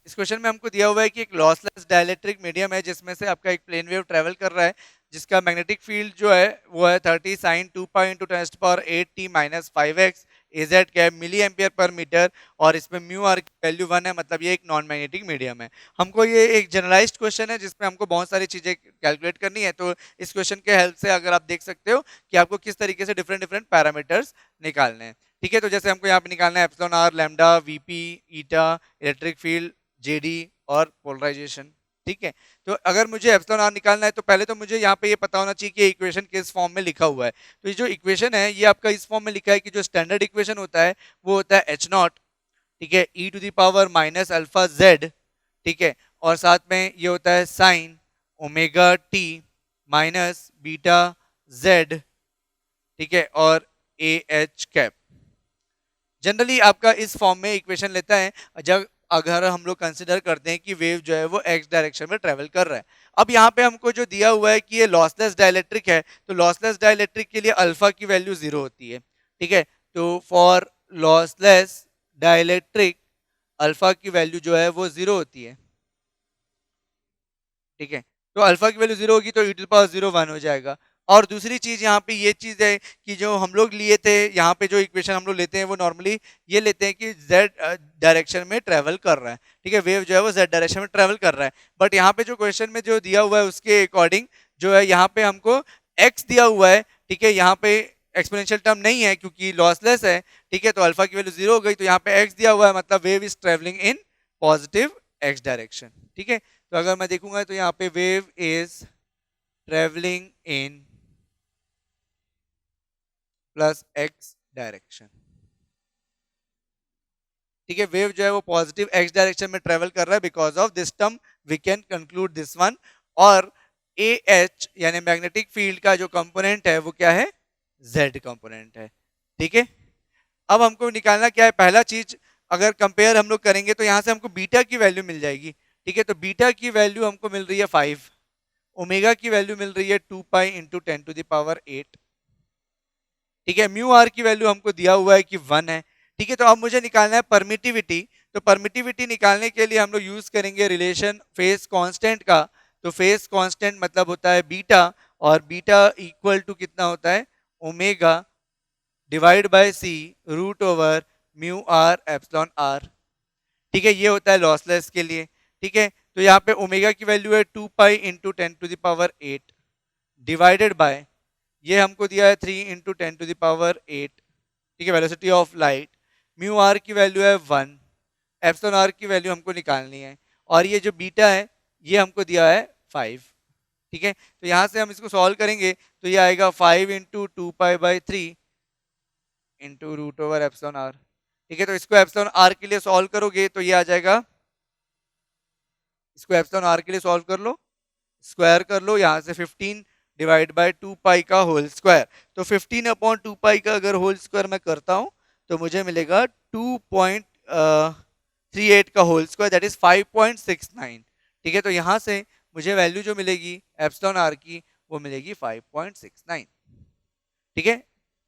इस क्वेश्चन में हमको दिया हुआ है कि एक लॉसलेस डाइलेक्ट्रिक मीडियम है जिसमें से आपका एक प्लेन वेव ट्रेवल कर रहा है, जिसका मैग्नेटिक फील्ड जो है वो है 30 sin 2π × 10⁸ minus 5x A Z cap milli ampere per metre, और इसमें म्यू आर की वैल्यू 1 है, मतलब ये एक नॉन मैग्नेटिक मीडियम है। हमको ये एक जनरलाइज्ड क्वेश्चन है जिसमें हमको बहुत सारी चीजें कैलकुलेट करनी है, तो इस क्वेश्चन के हेल्प से अगर आप देख सकते हो कि आपको किस तरीके से डिफरेंट डिफरेंट पैरामीटर्स निकालने हैं। ठीक है, तो जैसे हमको यहाँ पे निकालना है epsilon r, lambda, VP, eta, electric field, JD और पोलराइजेशन। ठीक है, तो अगर मुझे एप्सिलॉन आर निकालना है तो पहले तो मुझे यहाँ पे ये पता होना चाहिए कि इक्वेशन किस फॉर्म में लिखा हुआ है। तो ये जो इक्वेशन है ये आपका इस फॉर्म में लिखा है कि जो स्टैंडर्ड इक्वेशन होता है वो होता है एच नॉट, ठीक है, e to the power minus alpha z. ठीक है, और साथ में ये होता है sine omega T minus beta z. ठीक है, और ए एच कैप जनरली आपका इस फॉर्म में इक्वेशन लेता है जब अगर हम लोग कंसिडर करते हैं कि वेव जो है वो एक्स डायरेक्शन में ट्रेवल कर रहा है। अब यहाँ पे हमको जो दिया हुआ है कि ये लॉसलेस डाइलेक्ट्रिक है, तो लॉसलेस डाइलेक्ट्रिक के लिए अल्फा की वैल्यू 0 होती है। ठीक है, तो फॉर लॉसलेस डाइलेक्ट्रिक अल्फा की वैल्यू जो है वो 0 होती है। ठीक है, तो अल्फा की वैल्यू 0 होगी तो e⁻0 1 हो जाएगा। और दूसरी चीज यहाँ पे ये चीज है कि जो हम लोग लिए थे यहाँ पे जो इक्वेशन हम लोग लेते हैं वो नॉर्मली ये लेते हैं कि z डायरेक्शन में ट्रेवल कर रहा है। ठीक है, वेव जो है वो z डायरेक्शन में ट्रेवल कर रहा है, बट यहाँ पे जो क्वेश्चन में जो दिया हुआ है उसके अकॉर्डिंग जो है यहाँ पे हमको x दिया हुआ है। ठीक है, यहाँ पे एक्सपोनेंशियल टर्म नहीं है क्योंकि लॉसलेस है। ठीक है, तो अल्फा की वैल्यू 0 हो गई, तो यहाँ पे x दिया हुआ है, मतलब wave is travelling in positive x direction. ठीक है, तो अगर मैं देखूंगा तो यहाँ पे wave is travelling in plus X direction. ठीक है, वेव जो है वो पॉजिटिव एक्स डायरेक्शन में ट्रेवल कर रहा है, because of this term we can conclude this one. और ए एच यानी मैग्नेटिक फील्ड का जो कंपोनेंट है वो क्या है, जेड कंपोनेंट है। ठीक है, अब हमको निकालना क्या है, पहला चीज अगर कंपेयर हम लोग करेंगे तो यहां से हमको बीटा की वैल्यू मिल जाएगी। ठीक है, तो बीटा की वैल्यू हमको मिल रही है 5, ओमेगा की वैल्यू मिल रही है 2 पाई इंटू 10⁸ 8। ठीक है, म्यू आर की वैल्यू हमको दिया हुआ है कि 1 है। ठीक है, तो अब मुझे निकालना है परमिटिविटी। तो परमिटिविटी निकालने के लिए हम लोग यूज करेंगे रिलेशन फेज कांस्टेंट का। तो फेज कांस्टेंट मतलब होता है बीटा, और बीटा इक्वल टू कितना होता है, omega divide by c root over mu r epsilon r. ठीक है, ये होता है लॉसलेस के लिए। ठीक है, तो यहाँ पे ओमेगा की वैल्यू है 2 पाई इंटू 10⁸ डिवाइडेड बाय, ये हमको दिया है 3 इंटू 10⁸। ठीक है, velocity of light. Mu r की वैल्यू है 1, एप्सिलॉन आर की वैल्यू हमको निकालनी है, और ये जो बीटा है ये हमको दिया है 5। ठीक है, तो यहाँ से हम इसको सॉल्व करेंगे तो ये आएगा 5 इंटू 2 पाई/3 into root over epsilon r. ठीक है, तो इसको एप्सिलॉन आर के लिए सॉल्व करोगे तो ये आ जाएगा, इसको एप्सिलॉन आर के लिए सॉल्व कर लो, स्क्वायर कर लो, यहाँ से 15 डिवाइड बाय 2 पाई का होल स्क्वायर। तो 15 अपॉन 2 पाई का अगर होल स्क्वायर मैं करता हूँ तो मुझे मिलेगा 2.38 का होल स्क्वायर, दैट इज 5.69। ठीक है, तो यहाँ से मुझे वैल्यू जो मिलेगी एप्सिलॉन आर की वो मिलेगी 5.69। ठीक है,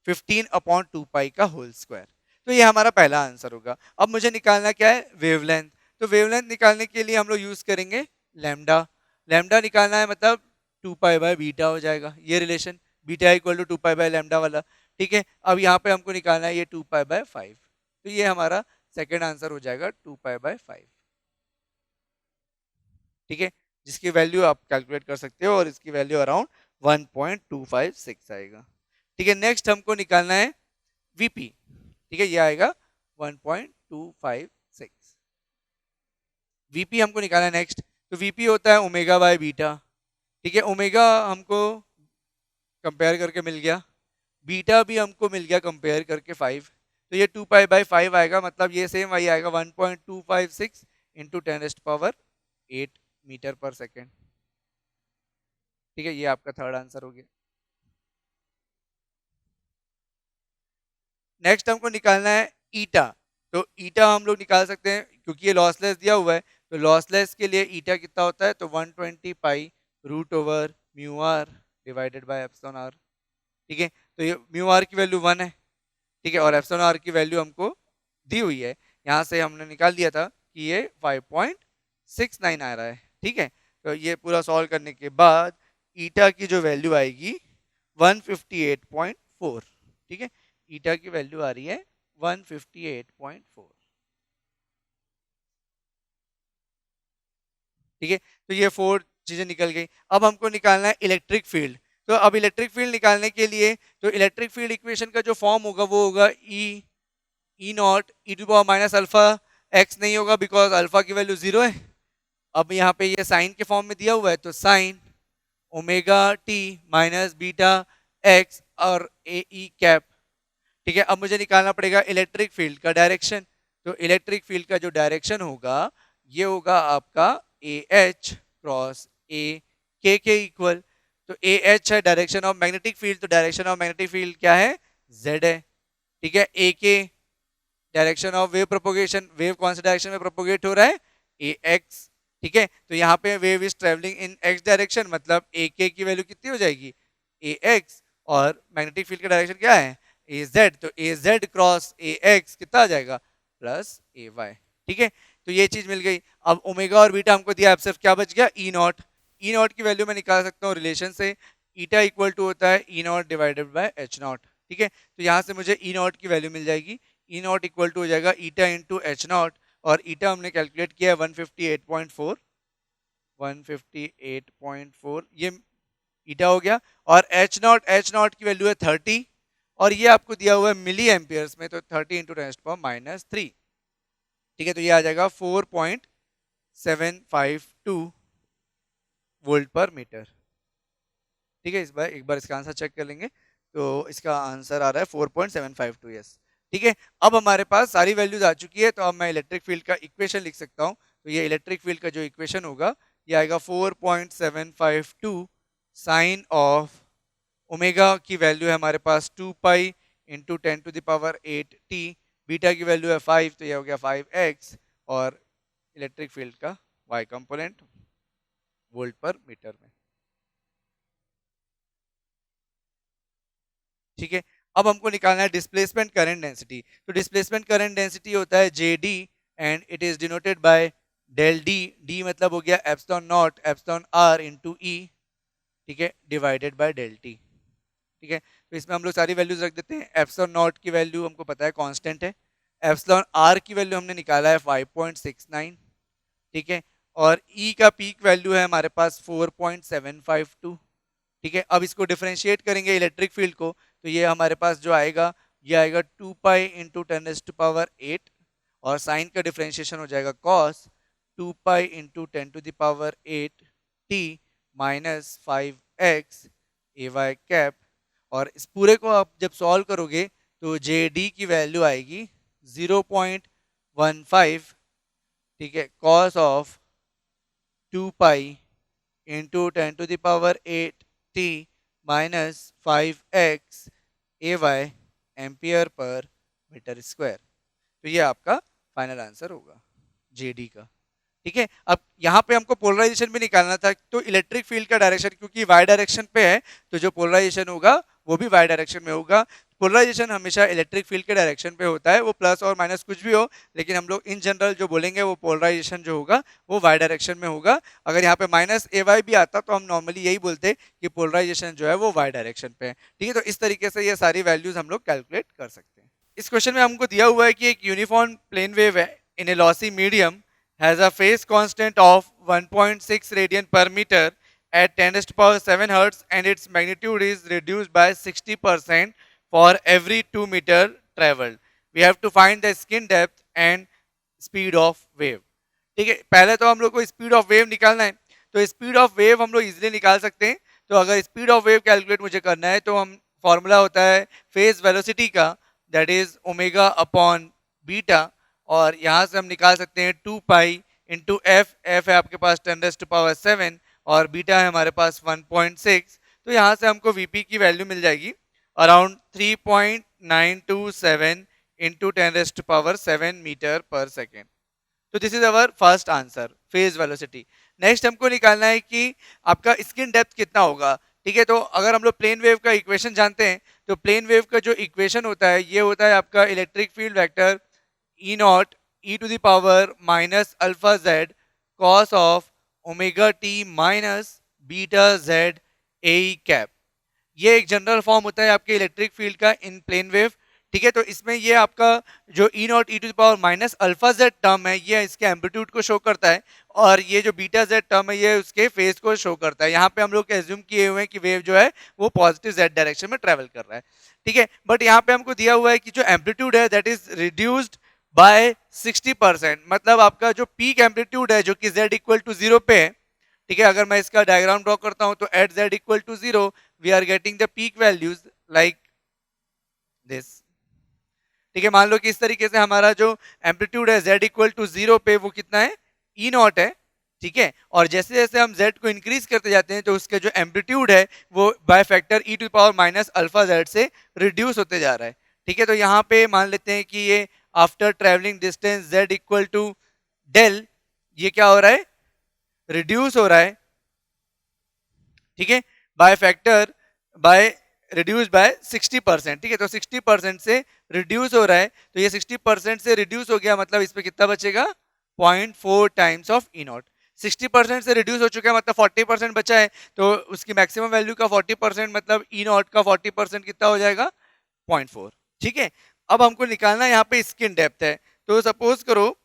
15 अपॉन 2 पाई का होल स्क्वायर। तो ये हमारा पहला आंसर होगा। अब मुझे निकालना क्या है, वेवलेंथ। तो वेवलेंथ निकालने के लिए हम लोग यूज करेंगे लैम्डा। लैम्डा निकालना है मतलब 2 पाई बाय बीटा हो जाएगा, ये relation beta equal to 2 pi by lambda वाला। ठीक है, अब यहाँ पे हमको निकालना है ये 2 पाई बाय 5। तो ये हमारा सेकेंड आंसर हो जाएगा 2 पाई बाय 5। ठीक है, जिसकी वैल्यू आप कैलकुलेट कर सकते हो, और इसकी वैल्यू अराउंड 1.256 आएगा। ठीक है, नेक्स्ट हमको निकालना है वीपी। ठीक है, ये आएगा 1.256। वीपी हमको निकालना है नेक्स्ट। तो वीपी होता है ओमेगा बाय बीटा। ठीक है, ओमेगा हमको कंपेयर करके मिल गया, बीटा भी हमको मिल गया कंपेयर करके 5। तो ये 2 पाई बाय 5 आएगा, मतलब ये सेम वही आएगा 1.256 इंटू 10⁸8 मीटर पर सेकेंड। ठीक है, ये आपका थर्ड आंसर हो गया। नेक्स्ट हमको निकालना है ईटा। तो ईटा हम लोग निकाल सकते हैं क्योंकि ये लॉसलेस दिया हुआ है। तो लॉसलेस के लिए ईटा कितना होता है, तो 120 pi root over mu r divided by epsilon r. ठीक है, तो ये म्यू आर की वैल्यू 1 है। ठीक है, और एप्सिलॉन आर की वैल्यू हमको दी हुई है, यहाँ से हमने निकाल दिया था कि ये 5.69 आ रहा है। ठीक है, तो ये पूरा सॉल्व करने के बाद ईटा की जो वैल्यू आएगी 158.4। ठीक है, ईटा की वैल्यू आ रही है 158.4। ठीक है, तो ये 4 चीजें निकल गई। अब हमको निकालना है इलेक्ट्रिक फील्ड। तो अब इलेक्ट्रिक फील्ड निकालने के लिए तो इलेक्ट्रिक फील्ड इक्वेशन का जो फॉर्म होगा वो होगा E naught e to power minus alpha x, नहीं होगा बिकॉज अल्फा की वैल्यू 0 है। अब यहाँ पे ये साइन के फॉर्म में दिया हुआ है, तो sign omega T minus beta x और ए ई कैप। ठीक है, अब मुझे निकालना पड़ेगा इलेक्ट्रिक फील्ड का डायरेक्शन। तो इलेक्ट्रिक फील्ड का जो डायरेक्शन होगा ये होगा आपका ए एच क्रॉस ए के इक्वल। तो ए एच है डायरेक्शन ऑफ मैग्नेटिक फील्ड, तो डायरेक्शन ऑफ मैग्नेटिक फील्ड क्या है, जेड है। ठीक है, ए के direction of wave propagation, wave कौन से डायरेक्शन में प्रोपोगेट हो रहा है, ए एक्स। ठीक है, तो यहाँ पे wave is travelling in x direction, मतलब ए के की वैल्यू कितनी हो जाएगी, ए एक्स, और मैग्नेटिक फील्ड का डायरेक्शन क्या है, ए जेड। तो ए जेड क्रॉस ए एक्स कितना आ जाएगा, प्लस ए वाई। ठीक है, तो ये चीज मिल गई। अब ओमेगा और बीटा हमको दिया, अब सिर्फ क्या बच गया, ई नॉट। ई नॉट की वैल्यू मैं निकाल सकता हूँ रिलेशन से, ईटा इक्वल टू होता है E naught divided by H naught. ठीक है, तो यहाँ से मुझे ई नॉट की वैल्यू मिल जाएगी, ई नॉट इक्वल टू हो जाएगा ईटा इंटू एच नॉट, और ईटा हमने कैलकुलेट किया है 158.4, 158.4 ये ईटा हो गया। और एच नॉट की वैल्यू है 30, और ये आपको दिया हुआ है मिली एम्पियर्स में, तो 30 इंटू 10⁻³ ठीक है, तो ये आ जाएगा 4.752 वोल्ट पर मीटर। ठीक है, इस बार एक बार इसका आंसर चेक कर लेंगे, तो इसका आंसर आ रहा है 4.752। यस, ठीक है, अब हमारे पास सारी वैल्यूज आ चुकी है, तो अब मैं इलेक्ट्रिक फील्ड का इक्वेशन लिख सकता हूँ। तो ये इलेक्ट्रिक फील्ड का जो इक्वेशन होगा ये आएगा 4.752 साइन ऑफ ओमेगा की वैल्यू है हमारे पास 2 पाई इंटू 10⁸टी, बीटा की वैल्यू है 5, तो ये हो गया 5x, और इलेक्ट्रिक फील्ड का y कंपोनेंट वोल्ट पर मीटर में। ठीक है, अब हमको निकालना है डिस्प्लेसमेंट करंट डेंसिटी। तो डिस्प्लेसमेंट करंट डेंसिटी होता है JD and it is denoted by del D. D मतलब हो गया epsilon naught epsilon are into E, ठीक है, डिवाइडेड बाय डेल टी। ठीक है, तो इसमें हम लोग सारी वैल्यूज रख देते हैं। एप्सिलॉन नॉट की वैल्यू हमको पता है कांस्टेंट है, एप्सिलॉन आर की वैल्यू हमने निकाला है 5.69, ठीक है, और ई का पीक वैल्यू है हमारे पास 4.752। ठीक है, अब इसको डिफरेंशिएट करेंगे इलेक्ट्रिक फील्ड को, तो ये हमारे पास जो आएगा ये आएगा 2 पाई इंटू 10⁸ और साइन का डिफरेंशिएशन हो जाएगा cos 2 pi into 10⁸ T minus 5x A Y cap. और इस पूरे को आप जब सॉल्व करोगे तो जे डी की वैल्यू आएगी 0.15, ठीक है, cos of 2 pi into 10⁸ T minus 5x A Y ampere per metre square. तो ये आपका फाइनल आंसर होगा जेडी का। ठीक है, अब यहाँ पे हमको पोलराइजेशन भी निकालना था, तो इलेक्ट्रिक फील्ड का डायरेक्शन क्योंकि वाई डायरेक्शन पे है तो जो पोलराइजेशन होगा वो भी वाई डायरेक्शन में होगा। पोलराइजेशन हमेशा इलेक्ट्रिक फील्ड के डायरेक्शन पे होता है, वो प्लस और माइनस कुछ भी हो, लेकिन हम लोग इन जनरल जो बोलेंगे वो पोलराइजेशन जो होगा वो वाई डायरेक्शन में होगा। अगर यहाँ पे माइनस ए वाई भी आता तो हम नॉर्मली यही बोलते कि पोलराइजेशन जो है वो वाई डायरेक्शन पे है। ठीक है, तो इस तरीके से ये सारी वैल्यूज हम लोग कैलकुलेट कर सकते हैं। इस क्वेश्चन में हमको दिया हुआ है कि एक यूनिफॉर्म प्लेन वेव है in a lossy medium has a phase constant of 1.6 radian per meter at 10⁷ hertz and its magnitude is reduced by 60% for every 2 meter traveled. We have to find the skin depth and speed of wave. ठीक है, पहले तो हम लोग को speed of wave निकालना है, तो स्पीड ऑफ वेव हम लोग इजिली निकाल सकते हैं। तो अगर स्पीड ऑफ वेव कैलकुलेट मुझे करना है तो हम फॉर्मूला होता है फेज वेलोसिटी का, that is omega upon beta, और यहाँ से हम निकाल सकते हैं 2 पाई इंटू एफ। एफ है आपके पास 10⁻7 और बीटा है हमारे पास 1.6। तो यहाँ से हमको वीपी की वैल्यू मिल जाएगी अराउंड 3.927 इंटू 10⁻7 मीटर पर सेकेंड। तो this is our first answer, phase velocity. Next हमको निकालना है कि आपका स्किन डेप्थ कितना होगा। ठीक है, तो अगर हम लोग प्लेन वेव का इक्वेशन जानते हैं तो प्लेन वेव का जो इक्वेशन होता है ये होता है आपका electric field vector E naught e to the power minus alpha Z cos of omega T minus beta Z A cap. ये एक जनरल फॉर्म होता है आपके इलेक्ट्रिक फील्ड का इन प्लेन वेव। ठीक है, तो इसमें ये आपका जो E naught e to the power minus alpha z term है ये इसके एम्पलीट्यूड को शो करता है, और ये जो बीटा जेड टर्म है ये उसके फेज को शो करता है। यहाँ पे हम लोग एज्यूम किए हुए हैं कि वेव जो है वो पॉजिटिव जेड डायरेक्शन में ट्रेवल कर रहा है। ठीक है, बट यहाँ पे हमको दिया हुआ है कि जो एम्पलीट्यूड है दैट इज रिड्यूस्ड बाय 60%, मतलब आपका जो पीक एम्पलीट्यूड है जो कि z इक्वल टू 0 पे है। ठीक है, अगर मैं इसका डायग्राम ड्रॉ करता हूं तो at z equal to 0 we are getting the peak values like this. ठीक है, मान लो कि इस तरीके से हमारा जो एम्पलीट्यूड है z इक्वल टू 0 पे वो कितना है, ई नॉट है। ठीक है, और जैसे जैसे हम z को इंक्रीज करते जाते हैं तो उसके जो एम्पलीट्यूड है वो by factor e to power minus alpha z से रिड्यूस होते जा रहा है। ठीक है, तो यहाँ पे मान लेते हैं कि ये after travelling distance z equal to del, ये क्या हो रहा है, रिड्यूस हो रहा है। ठीक है, by factor by reduce by 60%। ठीक है, तो 60% से रिड्यूस हो रहा है, तो ये 60% से रिड्यूस हो गया, मतलब इस पे कितना बचेगा 0.4 टाइम्स ऑफ ई नॉट। 60% से रिड्यूस हो चुका है मतलब 40% बचा है, तो उसकी मैक्सिमम वैल्यू का 40% मतलब ई नॉट का 40% कितना हो जाएगा 0.4। ठीक है, अब हमको निकालना है यहाँ पे स्किन डेप्थ है। तो सपोज करो,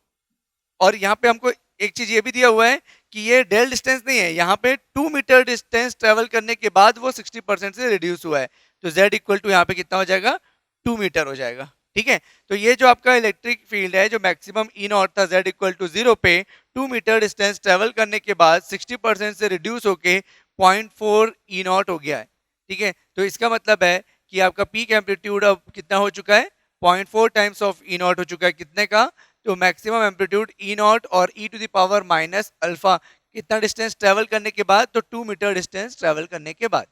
और यहाँ पे हमको एक चीज ये भी दिया हुआ है कि ये डेल डिस्टेंस नहीं है, यहाँ पे 2 मीटर डिस्टेंस ट्रेवल करने के बाद वो 60% से रिड्यूस हुआ है, तो z इक्वल टू यहाँ पे कितना हो जाएगा 2 मीटर हो जाएगा। ठीक है, तो ये जो आपका इलेक्ट्रिक फील्ड है जो मैक्सिमम ई नॉट था z इक्वल टू 0 पे 2 मीटर डिस्टेंस ट्रेवल करने के बाद 60% से रिड्यूस होके 0.4 ई नॉट हो गया है। ठीक है, तो इसका मतलब है कि आपका पीक एम्पलीट्यूड अब कितना हो चुका है 0.4 टाइम्स ऑफ ई नॉट हो चुका है। कितने का, तो मैक्सिमम एम्पलीट्यूड ई नॉट और e to the power minus alpha कितना डिस्टेंस ट्रेवल करने के बाद, तो 2 मीटर डिस्टेंस ट्रेवल करने के बाद।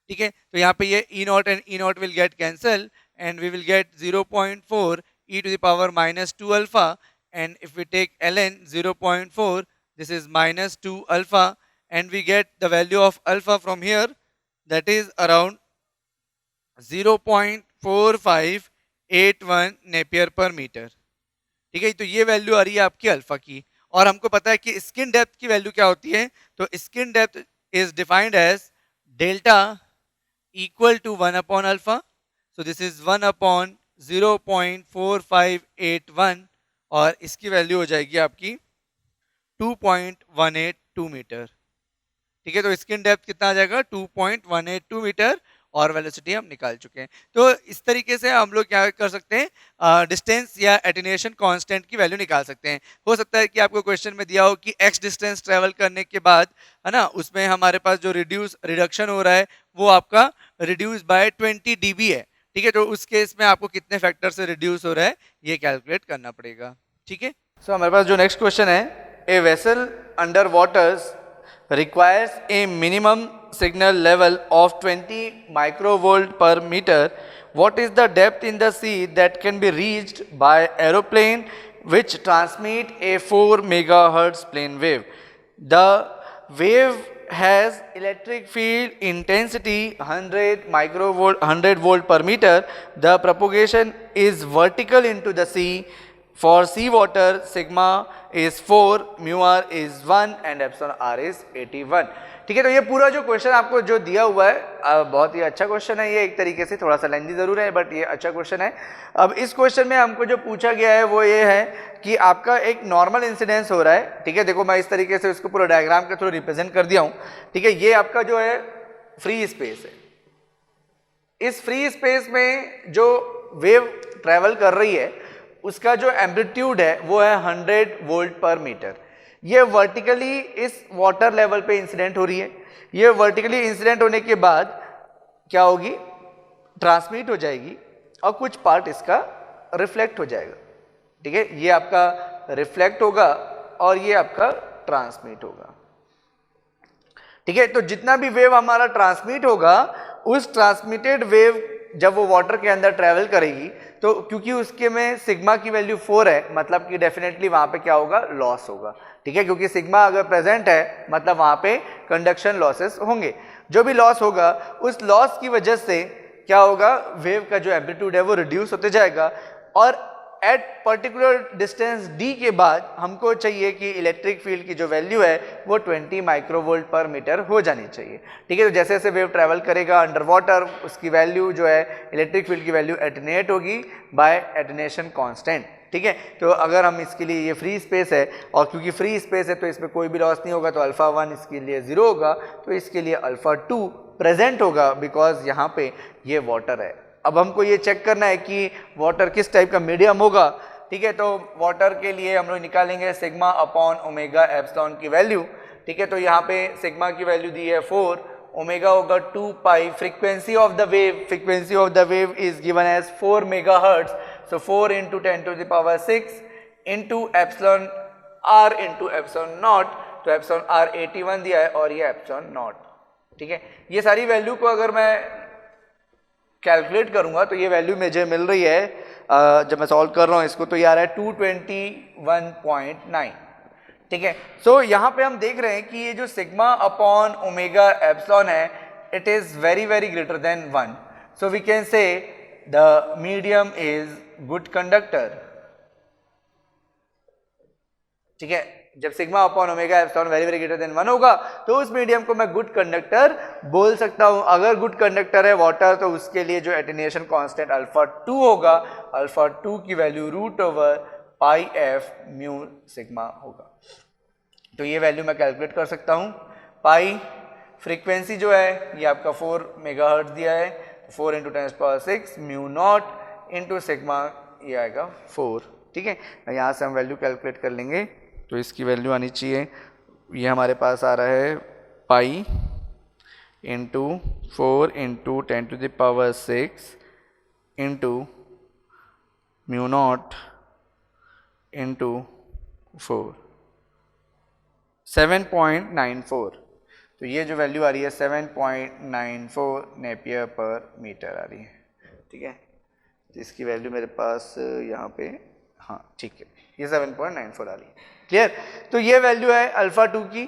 ठीक है, तो यहाँ पे ये E naught and E naught will get cancel and we will get 0.4 e to the power minus 2 alpha, and if we take ln 0.4 this is minus 2 alpha, and we get the value of alpha from here, that is around 0.4581 Napier पर metre. ठीक है, तो ये value आ रही है आपकी alpha की। और हमको पता है कि स्किन डेप्थ की वैल्यू क्या होती है, तो skin depth is defined as delta equal to 1 upon alpha, so this is 1 upon 0.4581, और इसकी वैल्यू हो जाएगी आपकी 2.182 मीटर। ठीक है, तो स्किन डेप्थ कितना आ जाएगा, 2.182 मीटर, और वेलोसिटी हम निकाल चुके हैं। तो इस तरीके से हम लोग क्या कर सकते हैं, डिस्टेंस या एटेन्यूएशन कांस्टेंट की वैल्यू निकाल सकते हैं। हो सकता है कि आपको क्वेश्चन में दिया हो कि x डिस्टेंस ट्रेवल करने के बाद, है ना, उसमें हमारे पास जो रिडक्शन हो रहा है वो आपका रिड्यूस बाय 20 dB है। ठीक है, तो उस केस में आपको कितने फैक्टर से रिड्यूस हो रहा है ये कैलकुलेट करना पड़ेगा। ठीक है, सो हमारे पास जो नेक्स्ट क्वेश्चन है, a vessel under waters requires a minimum signal level of 20 microvolt per meter. What is the depth in the sea that can be reached by aeroplane which transmit a 4 megahertz plane wave? The wave has electric field intensity 100 volt per meter. The propagation is vertical into the sea. For sea water, sigma is 4, mu r is 1 and epsilon r is 81। ठीक है, तो ये पूरा जो question आपको जो दिया हुआ है बहुत ही अच्छा क्वेश्चन है। ये एक तरीके से थोड़ा सा लेंथी जरूर है, बट ये अच्छा क्वेश्चन है। अब इस क्वेश्चन में हमको जो पूछा गया है वो ये है कि आपका एक नॉर्मल इंसिडेंस हो रहा है। ठीक है, देखो मैं इस तरीके से इसको पूरा डायग्राम के थ्रू रिप्रेजेंट कर दिया हूँ। ठीक है, ये आपका जो है फ्री स्पेस है। इस फ्री स्पेस में जो वेव ट्रेवल कर रही है उसका जो एम्पलीट्यूड है वो है 100 वोल्ट पर मीटर। ये वर्टिकली इस वाटर लेवल पे इंसिडेंट हो रही है। ये वर्टिकली इंसिडेंट होने के बाद क्या होगी, ट्रांसमिट हो जाएगी और कुछ पार्ट इसका रिफ्लेक्ट हो जाएगा। ठीक है, ये आपका रिफ्लेक्ट होगा और ये आपका ट्रांसमिट होगा। ठीक है, तो जितना भी वेव हमारा ट्रांसमिट होगा, उस ट्रांसमिटेड वेव जब वो वाटर के अंदर ट्रेवल करेगी तो क्योंकि उसके में सिग्मा की वैल्यू 4 है, मतलब कि डेफिनेटली वहां पे क्या होगा, लॉस होगा। ठीक है, क्योंकि सिग्मा अगर प्रेजेंट है मतलब वहां पे कंडक्शन लॉसेस होंगे। जो भी लॉस होगा उस लॉस की वजह से क्या होगा, वेव का जो एम्पलीट्यूड है वो रिड्यूस होते जाएगा। और एट पर्टिकुलर डिस्टेंस d के बाद हमको चाहिए कि इलेक्ट्रिक फील्ड की जो वैल्यू है वो 20 माइक्रोवोल्ट पर मीटर हो जानी चाहिए। ठीक है, तो जैसे जैसे वेव ट्रैवल करेगा अंडर वाटर, उसकी वैल्यू जो है इलेक्ट्रिक फील्ड की वैल्यू एटेन्यूएट होगी बाय एटेन्यूएशन कांस्टेंट। ठीक है, तो अगर हम इसके लिए, ये फ्री स्पेस है और क्योंकि फ्री स्पेस है तो इसमें कोई भी लॉस नहीं होगा, तो अल्फा 1 इसके लिए 0 होगा, तो इसके लिए अल्फा 2 प्रेजेंट होगा बिकॉज यहाँ पे ये वाटर है। अब हमको ये चेक करना है कि वाटर किस टाइप का मीडियम होगा। ठीक है, तो वाटर के लिए हम लोग निकालेंगे सिग्मा अपॉन ओमेगा एप्सिलॉन की वैल्यू। ठीक है, तो यहाँ पे सिग्मा की वैल्यू दी है 4, ओमेगा होगा 2 pi, frequency of the wave is given as 4 megahertz, so 4 into 10 to the power 6 into epsilon are into epsilon naught, तो एप्सिलॉन आर 81 दिया है और ये एप्सिलॉन नॉट। ठीक है, ये सारी वैल्यू को अगर मैं कैलकुलेट करूंगा तो ये वैल्यू मुझे मिल रही है, जब मैं सॉल्व कर रहा हूं इसको, तो ये आ रहा है 221.9। ठीक है, सो यहां पे हम देख रहे हैं कि ये जो सिग्मा अपॉन ओमेगा एप्सिलॉन है, it is very very greater than 1, so we can say the medium is good conductor. ठीक है, जब sigma upon omega epsilon very very greater than 1 होगा तो उस मीडियम को मैं गुड कंडक्टर बोल सकता हूं। अगर गुड कंडक्टर है वाटर तो उसके लिए जो एटेन्यूएशन कांस्टेंट अल्फा 2 होगा, अल्फा 2 की value root over pi f mu sigma होगा। तो ये वैल्यू मैं कैलकुलेट कर सकता हूं। पाई फ्रीक्वेंसी जो है ये आपका 4 मेगाहर्ट्ज दिया है, 4 into 10⁻⁶ mu naught into sigma, ये आएगा 4। ठीक है, यहाँ से हम वैल्यू कैलकुलेट कर लेंगे, तो इसकी वैल्यू आनी चाहिए, ये हमारे पास आ रहा है pi into 4 into 10⁻⁶ into mu naught into 4, 7.94। तो ये जो वैल्यू आ रही है 7.94 नेपियर पर मीटर आ रही है। ठीक है, तो इसकी वैल्यू मेरे पास यहाँ पे हाँ ठीक है, ये 7.94 आ रही है। क्लियर? तो ये वैल्यू है अल्फा 2 की।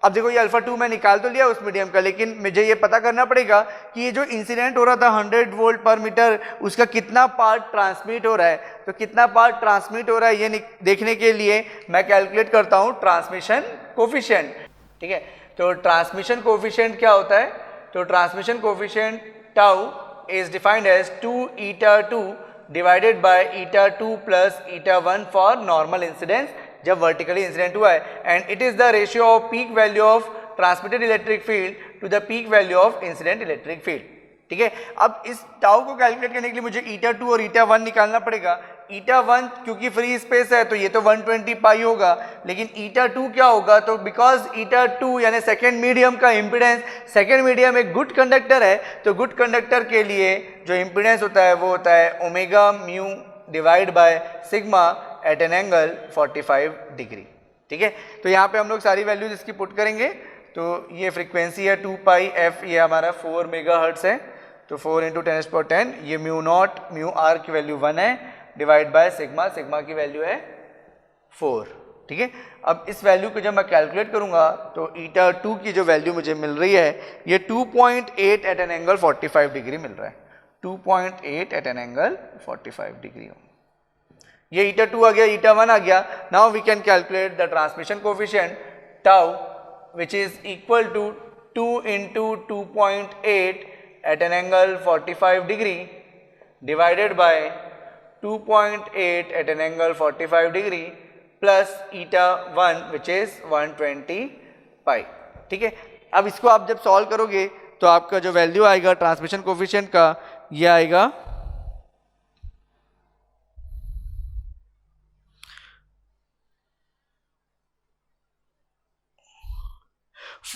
अब देखो ये अल्फा 2 मैं निकाल तो लिया उस मीडियम का, लेकिन मुझे ये पता करना पड़ेगा कि ये जो इंसिडेंट हो रहा था 100 वोल्ट पर मीटर, उसका कितना पार्ट ट्रांसमिट हो रहा है। तो कितना पार्ट ट्रांसमिट हो रहा है ये देखने के लिए मैं कैलकुलेट करता हूँ ट्रांसमिशन कोफिशिएंट। ठीक है, तो ट्रांसमिशन कोफिशिएंट क्या होता है? तो transmission coefficient tau is defined as 2 eta 2 divided by eta 2 plus eta 1 for normal incidence, जब वर्टिकली इंसिडेंट हुआ है, and it is the ratio of peak value of transmitted electric field to the peak value of incident electric field. ठीक है, अब इस tau को calculate करने के लिए मुझे ईटा 2 और ईटा 1 निकालना पड़ेगा। ईटा 1 क्योंकि फ्री स्पेस है तो ये तो 120 पाई होगा, लेकिन ईटा 2 क्या होगा? तो बिकॉज ईटा 2 यानी सेकेंड मीडियम का इम्पिडेंस, सेकेंड मीडियम एक गुड कंडक्टर है, तो गुड कंडक्टर के लिए जो इम्पिडेंस होता है वो होता है omega mu divide by sigma at an angle 45 degree. ठीक है, तो यहाँ पे हम लोग सारी वैल्यूज इसकी पुट करेंगे। तो ये फ्रीक्वेंसी है 2 पाई एफ, ये हमारा 4 मेगाहर्ट्ज है, तो 4 इंटू 10⁻10, ये म्यू नॉट म्यू आर की वैल्यू 1 है, डिवाइड बाय सिग्मा, सिग्मा की वैल्यू है 4। ठीक है, अब इस वैल्यू को जब मैं कैलकुलेट करूंगा तो ईटा 2 की जो वैल्यू मुझे मिल रही है ये 2.8 एट एन एंगल 45 डिग्री मिल रहा है, 2.8 एट एन एंगल 45 डिग्री। ये ईटा 2 आ गया, ईटा 1 आ गया। Now we can calculate the transmission coefficient tau which is equal to 2 into 2.8 at an angle 45 degree divided by 2.8 at an angle 45 degree plus eta 1 which is 120 pi। ठीक है, अब इसको आप जब सॉल्व करोगे तो आपका जो वैल्यू आएगा ट्रांसमिशन कोफिशिएंट का ये आएगा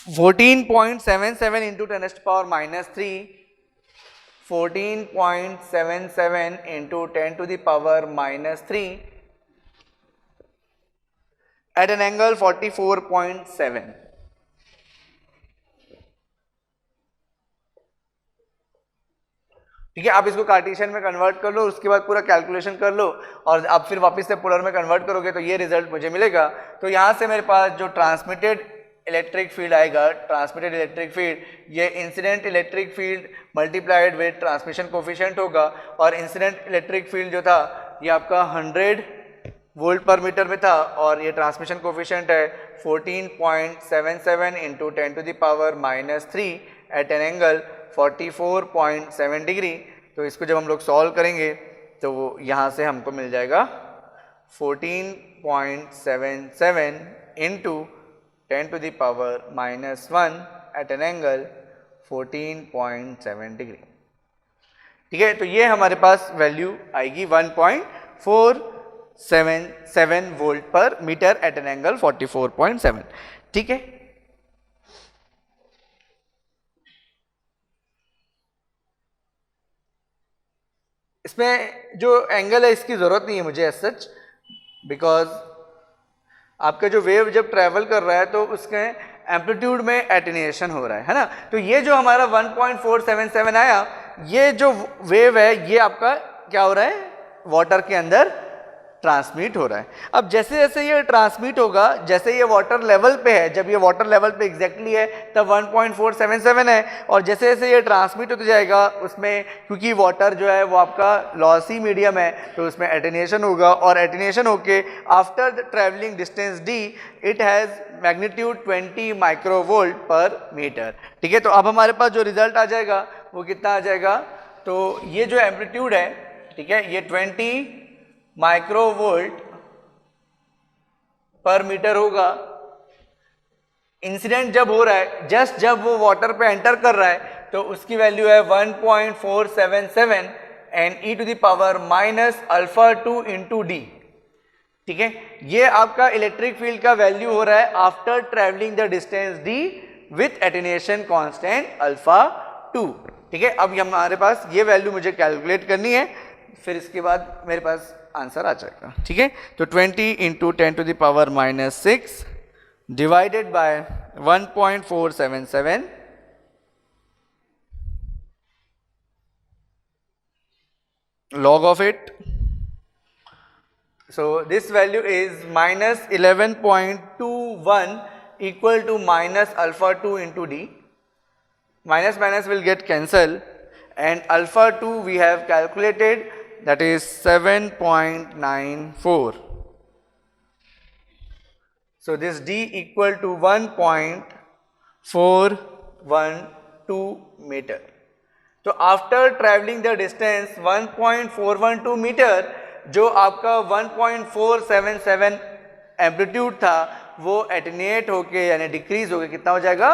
14.77 into 10⁻³ 14.77 into 10 to the power -3 at an angle 44.7। ठीक है, आप इसको कार्टेशियन में कन्वर्ट कर लो, उसके बाद पूरा कैलकुलेशन कर लो और आप फिर वापस से पोलर में कन्वर्ट करोगे तो ये रिजल्ट मुझे मिलेगा। तो यहाँ से मेरे पास जो ट्रांसमिटेड इलेक्ट्रिक फील्ड आएगा, ट्रांसमिटेड इलेक्ट्रिक फील्ड, ये incident electric field multiplied with transmission coefficient होगा, और इंसिडेंट इलेक्ट्रिक फील्ड जो था ये आपका 100 वोल्ट पर मीटर में था, और ये ट्रांसमिशन कोफिशिएंट है 14.77 into 10 to the power -3 at an angle 44.7 degree. तो इसको जब हम लोग सॉल्व करेंगे तो वो यहाँ से हमको मिल जाएगा 14.77 into 10 to the power -1 at an angle 14.7 degree. ठीक है, तो ये हमारे पास वैल्यू आएगी 1.477 वोल्ट पर मीटर एट एन एंगल 44.7। ठीक है, इसमें जो एंगल है इसकी जरूरत नहीं है मुझे एज सच, बिकॉज आपका जो वेव जब ट्रैवल कर रहा है तो उसके एम्पलीट्यूड में एटेन्यूएशन हो रहा है ना। तो ये जो हमारा 1.477 आया, ये जो वेव है ये आपका क्या हो रहा है, वाटर के अंदर ट्रांसमिट हो रहा है। अब जैसे जैसे ये ट्रांसमिट होगा, जैसे ये वाटर लेवल पे है, जब ये वाटर लेवल पे एग्जैक्टली है तब 1.477 है, और जैसे जैसे ये ट्रांसमिट होते जाएगा उसमें, क्योंकि वाटर जो है वो आपका लॉसी मीडियम है तो उसमें एटेन्यूएशन होगा, और एटेन्यूएशन होके after the travelling distance d it has magnitude 20 microvolt पर मीटर। ठीक है, तो अब हमारे पास जो रिजल्ट आ जाएगा वो कितना आ जाएगा, तो ये जो एम्पलीट्यूड है, ठीक है, ये 20 माइक्रोवोल्ट पर मीटर होगा। इंसिडेंट जब हो रहा है, जस्ट जब वो वाटर पे एंटर कर रहा है, तो उसकी वैल्यू है 1.477 and e to the power -α2 into D. ठीक है, ये आपका इलेक्ट्रिक फील्ड का वैल्यू हो रहा है after travelling the distance d with attenuation constant α2। ठीक है, अब हमारे पास ये वैल्यू मुझे कैलकुलेट करनी है, फिर इसके बाद मेरे पास आंसर आ जाएगा। ठीक है, तो 20 into 10 to the power -6 divided by 1.477 log of it So this value is minus 11.21 equal to minus alpha 2 into d. Minus minus will get cancelled, and alpha 2 we have calculated, that is 7.94. So this d equal to 1.412 meter. तो after travelling the distance 1.412 metre, जो आपका 1.477 amplitude था वो attenuate होके यानी decrease होके कितना हो जाएगा,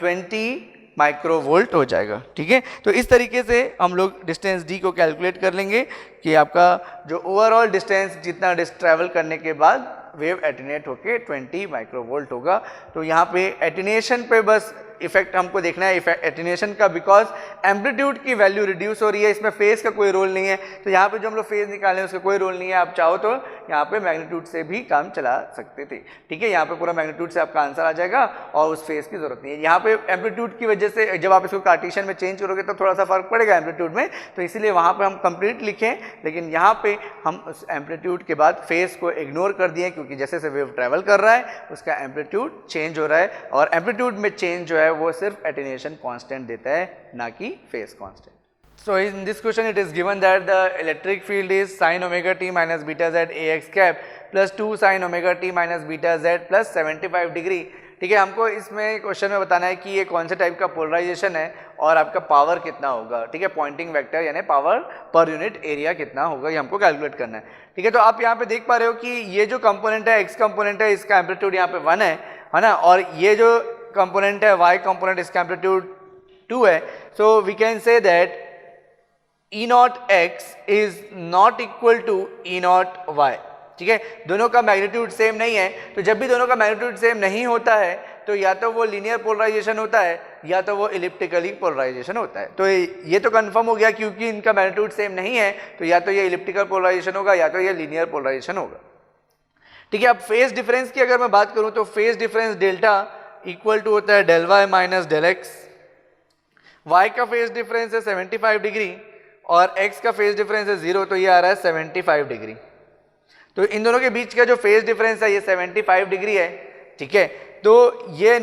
20 माइक्रोवोल्ट हो जाएगा। ठीक है, तो इस तरीके से हम लोग डिस्टेंस डी को कैलकुलेट कर लेंगे कि आपका जो ओवरऑल डिस्टेंस जितना ट्रैवल करने के बाद वेव एटेन्यूएट होके 20 माइक्रोवोल्ट होगा। तो यहाँ पे एटेन्यूएशन पे बस इफेक्ट हमको देखना है एटेन्यूएशन का, बिकॉज एम्पलीट्यूड की वैल्यू रिड्यूस हो रही है, इसमें फेज का कोई रोल नहीं है। तो यहाँ पे जो हम लोग फेज निकाले हैं उसका कोई रोल नहीं है। आप चाहो तो यहाँ पे मैग्नीट्यूड से भी काम चला सकते थे। ठीक है, यहाँ पे पूरा मैग्नीट्यूड से आपका आंसर आ जाएगा और उस फेज की जरूरत नहीं है। यहाँ पे एम्पलीट्यूड की वजह से जब आप इसको कार्टेशियन में चेंज करोगे तो थोड़ा सा फर्क पड़ेगा एम्पलीट्यूड में, तो इसीलिए वहाँ पे हम कंप्लीट लिखें, लेकिन यहाँ पे हम उस एम्पलीट्यूड के बाद फेज को इग्नोर कर दिए, क्योंकि जैसे जैसे वेव ट्रैवल कर रहा है उसका एम्पलीट्यूड चेंज हो रहा है, और एम्पलीट्यूड में चेंज जो है वो सिर्फ एटेन्यूएशन कांस्टेंट देता है, ना कि phase constant. So in this question it is given that the electric field is sin omega t minus beta z ax cap plus 2 sin omega t minus beta z plus 75 degree. ठीक है, हमको इसमें question में बताना है कि ये कौन से टाइप का पोलराइजेशन है और आपका पावर कितना होगा। ठीक है, पॉइंटिंग वेक्टर यानी पावर पर यूनिट एरिया कितना होगा, ये हमको कैलकुलेट करना है। ठीक है, तो आप यहाँ पे देख पा रहे हो कि ये जो कंपोनेंट है x कंपोनेंट है, इसका एम्पलीट्यूड यहाँ पे 1 है ना, और ये जो कंपोनेंट है y कंपोनेंट, इसका एम्पलीट्यूड 2 है। So we can say that E not x is not equal to E not y। ठीक है, दोनों का मैग्नीट्यूड सेम नहीं है, तो जब भी दोनों का मैग्नीट्यूड सेम नहीं होता है तो या तो वो लीनियर पोलराइजेशन होता है या तो वो इलिप्टिकली पोलराइजेशन होता है। तो ये तो कंफर्म हो गया, क्योंकि इनका मैग्नीट्यूड सेम नहीं है तो या तो ये इलिप्टिकल पोलराइजेशन होगा या तो ये लीनियर पोलराइजेशन होगा। ठीक है, अब फेज डिफरेंस की अगर मैं बात करूं तो phase difference delta equal to होता है del y minus del x. Y का फेज डिफरेंस है 75 डिग्री और x का फेज डिफरेंस है 0, तो ये आ रहा है 75 डिग्री। तो इन दोनों के बीच का जो फेज डिफरेंस है ये 75 डिग्री है। ठीक है, तो ये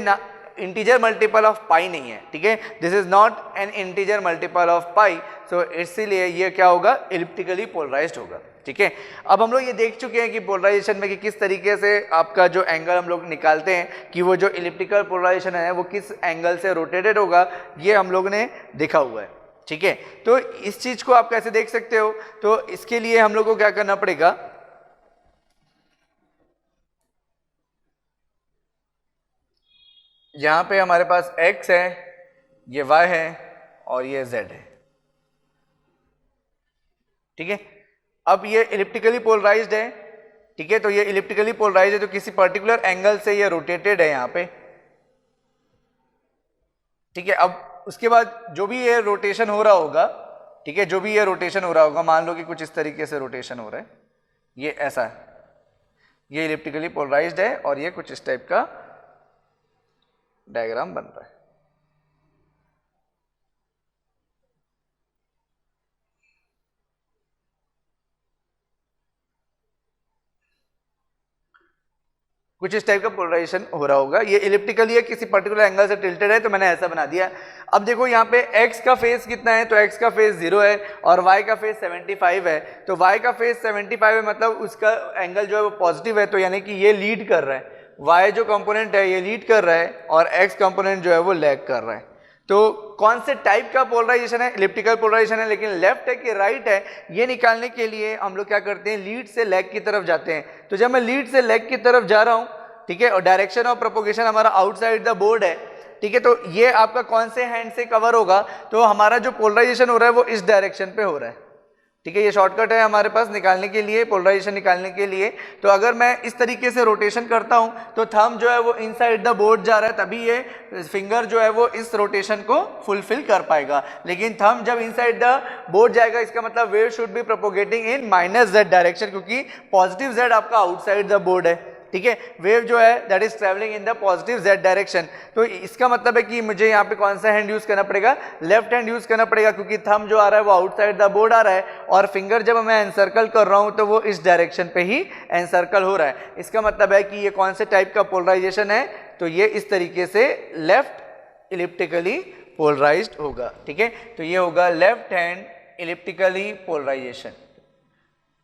इंटीजर मल्टीपल ऑफ पाई नहीं है। ठीक है, this is not an integer multiple of pi, so इसीलिए ये क्या होगा, इलिप्टिकली पोलराइज्ड होगा। ठीक है, अब हम लोग ये देख चुके हैं कि पोलराइजेशन में कि किस तरीके से आपका जो एंगल हम लोग निकालते हैं कि वो जो इलिप्टिकल पोलराइजेशन है वो किस एंगल से रोटेटेड होगा, ये हम लोग ने देखा हुआ है। ठीक है, तो इस चीज को आप कैसे देख सकते हो, तो इसके लिए हम लोग को क्या करना पड़ेगा, यहां पे हमारे पास x है, ये y है और ये z है। ठीक है, अब ये इलिप्टिकली पोलराइज्ड है। ठीक है, तो ये इलिप्टिकली पोलराइज्ड है तो किसी पर्टिकुलर एंगल से ये रोटेटेड है यहां पे। ठीक है, अब उसके बाद जो भी ये रोटेशन हो रहा होगा, ठीक है, जो भी ये रोटेशन हो रहा होगा, मान लो कि कुछ इस तरीके से रोटेशन हो रहा है, ये ऐसा है, ये इलिप्टिकली पोलराइज्ड है और ये कुछ इस टाइप का डायग्राम बन रहा है। कुछ इस टाइप का पोलराइजेशन हो रहा होगा, ये इलिप्टिकली है, किसी पर्टिकुलर एंगल से टिल्टेड है, तो मैंने ऐसा बना दिया। अब देखो यहाँ पे x का फेज कितना है, तो x का फेज 0 है और y का फेज 75 है। तो y का फेज 75 है मतलब उसका एंगल जो है वो पॉजिटिव है, तो यानी कि ये लीड कर रहा है, y जो कंपोनेंट है ये लीड कर रहा है और x कंपोनेंट जो है वो लैग कर रहा है। तो कौन से टाइप का पोलराइजेशन है, इलिप्टिकल पोलराइजेशन है, लेकिन लेफ्ट है कि राइट है, ये निकालने के लिए हम लोग क्या करते हैं, लीड से लेग की तरफ जाते हैं। तो जब मैं लीड से लेग की तरफ जा रहा हूं, ठीक है, और डायरेक्शन ऑफ प्रोपोगेशन हमारा आउटसाइड द बोर्ड है। ठीक है, तो ये आपका कौन से हैंड से कवर होगा, तो हमारा जो पोलराइजेशन हो रहा है वो इस डायरेक्शन पे हो रहा है। ठीक है, ये शॉर्टकट है हमारे पास निकालने के लिए, पोलराइजेशन निकालने के लिए। तो अगर मैं इस तरीके से रोटेशन करता हूं तो थंब जो है वो इनसाइड द बोर्ड जा रहा है, तभी ये फिंगर जो है वो इस रोटेशन को फुलफिल कर पाएगा। लेकिन थंब जब इनसाइड द बोर्ड जाएगा, इसका मतलब wave should be propagating in minus z direction, क्योंकि पॉजिटिव z आपका आउटसाइड द बोर्ड है। ठीक है। वेव जो है that is travelling in the positive z direction. तो इसका मतलब है कि मुझे यहाँ पे कौन सा हैंड यूज करना पड़ेगा, लेफ्ट हैंड यूज करना पड़ेगा, क्योंकि थंब जो आ रहा है वो आउटसाइड द बोर्ड आ रहा है और फिंगर जब मैं एनसर्कल कर रहा हूँ तो वो इस डायरेक्शन पे ही एनसर्कल हो रहा है। इसका मतलब है कि ये कौन से टाइप का पोलराइजेशन है, तो ये इस तरीके से लेफ्ट इलिप्टिकली पोलराइज्ड होगा। ठीक है, तो ये होगा लेफ्ट हैंड इलिप्टिकली पोलराइजेशन।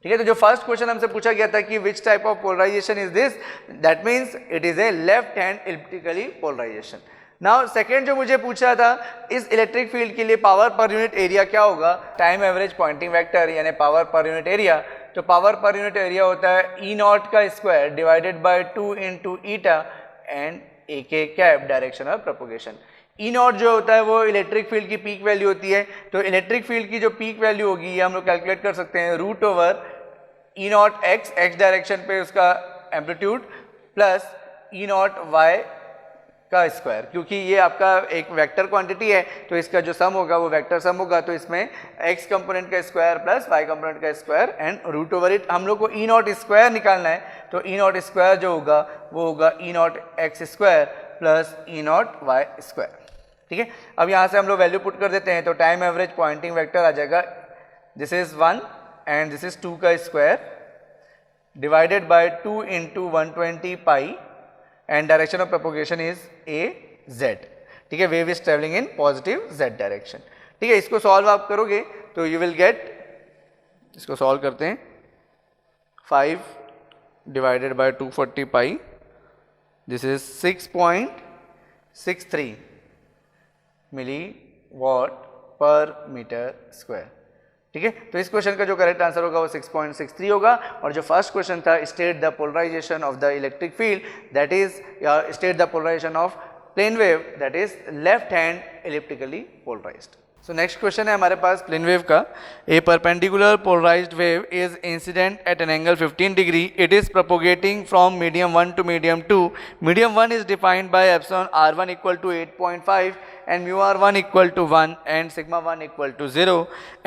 ठीक है, तो जो फर्स्ट क्वेश्चन हमसे पूछा गया था कि which type of polarization is this, that means it is a left hand elliptically polarization. Now second जो मुझे पूछा था, इस इलेक्ट्रिक फील्ड के लिए पावर पर यूनिट एरिया क्या होगा, टाइम एवरेज पॉइंटिंग वेक्टर यानी पावर पर यूनिट एरिया। तो पावर पर यूनिट एरिया होता है ई नॉट का square divided by 2 into eta and A K cap direction of propagation. E naught जो होता है वो इलेक्ट्रिक फील्ड की पीक वैल्यू होती है, तो इलेक्ट्रिक फील्ड की जो पीक वैल्यू होगी ये हम लोग कैलकुलेट कर सकते हैं root over E not x direction पे उसका amplitude plus E not y का स्क्वायर, क्योंकि ये आपका एक वेक्टर क्वांटिटी है तो इसका जो सम होगा वो वेक्टर सम होगा, तो इसमें एक्स कंपोनेंट का स्क्वायर प्लस वाई कंपोनेंट का square and root over it. हम लोग को ई नॉट स्क्वायर निकालना है, तो ई नॉट स्क्वायर जो होगा वो होगा E not X square plus E not Y square. ठीक है, अब यहाँ से हम लोग वैल्यू पुट कर देते हैं, तो टाइम एवरेज पॉइंटिंग वेक्टर आ जाएगा, this is 1 and this is 2 का square divided by 2 into 120 pi and direction of propagation is a Z. ठीक है, wave is travelling in positive z direction. ठीक है, इसको सॉल्व आप करोगे तो यू विल गेट, इसको सॉल्व करते हैं, 5 divided by 240 pi, this is 6.63 milli watt per metre square. ठीक है, तो इस क्वेश्चन का जो करेक्ट आंसर होगा वो 6.63 होगा। और जो फर्स्ट क्वेश्चन था, state the polarization of the electric field, that is state the polarization of plane wave, that is left hand elliptically polarized. So next question है हमारे पास प्लेन वेव का। A perpendicular polarized wave is incident at an angle 15 degree, it is propagating from medium 1 to medium 2। Medium 1 is defined by epsilon r1 equal to 8.5 and mu r1 equal to 1 and sigma 1 equal to 0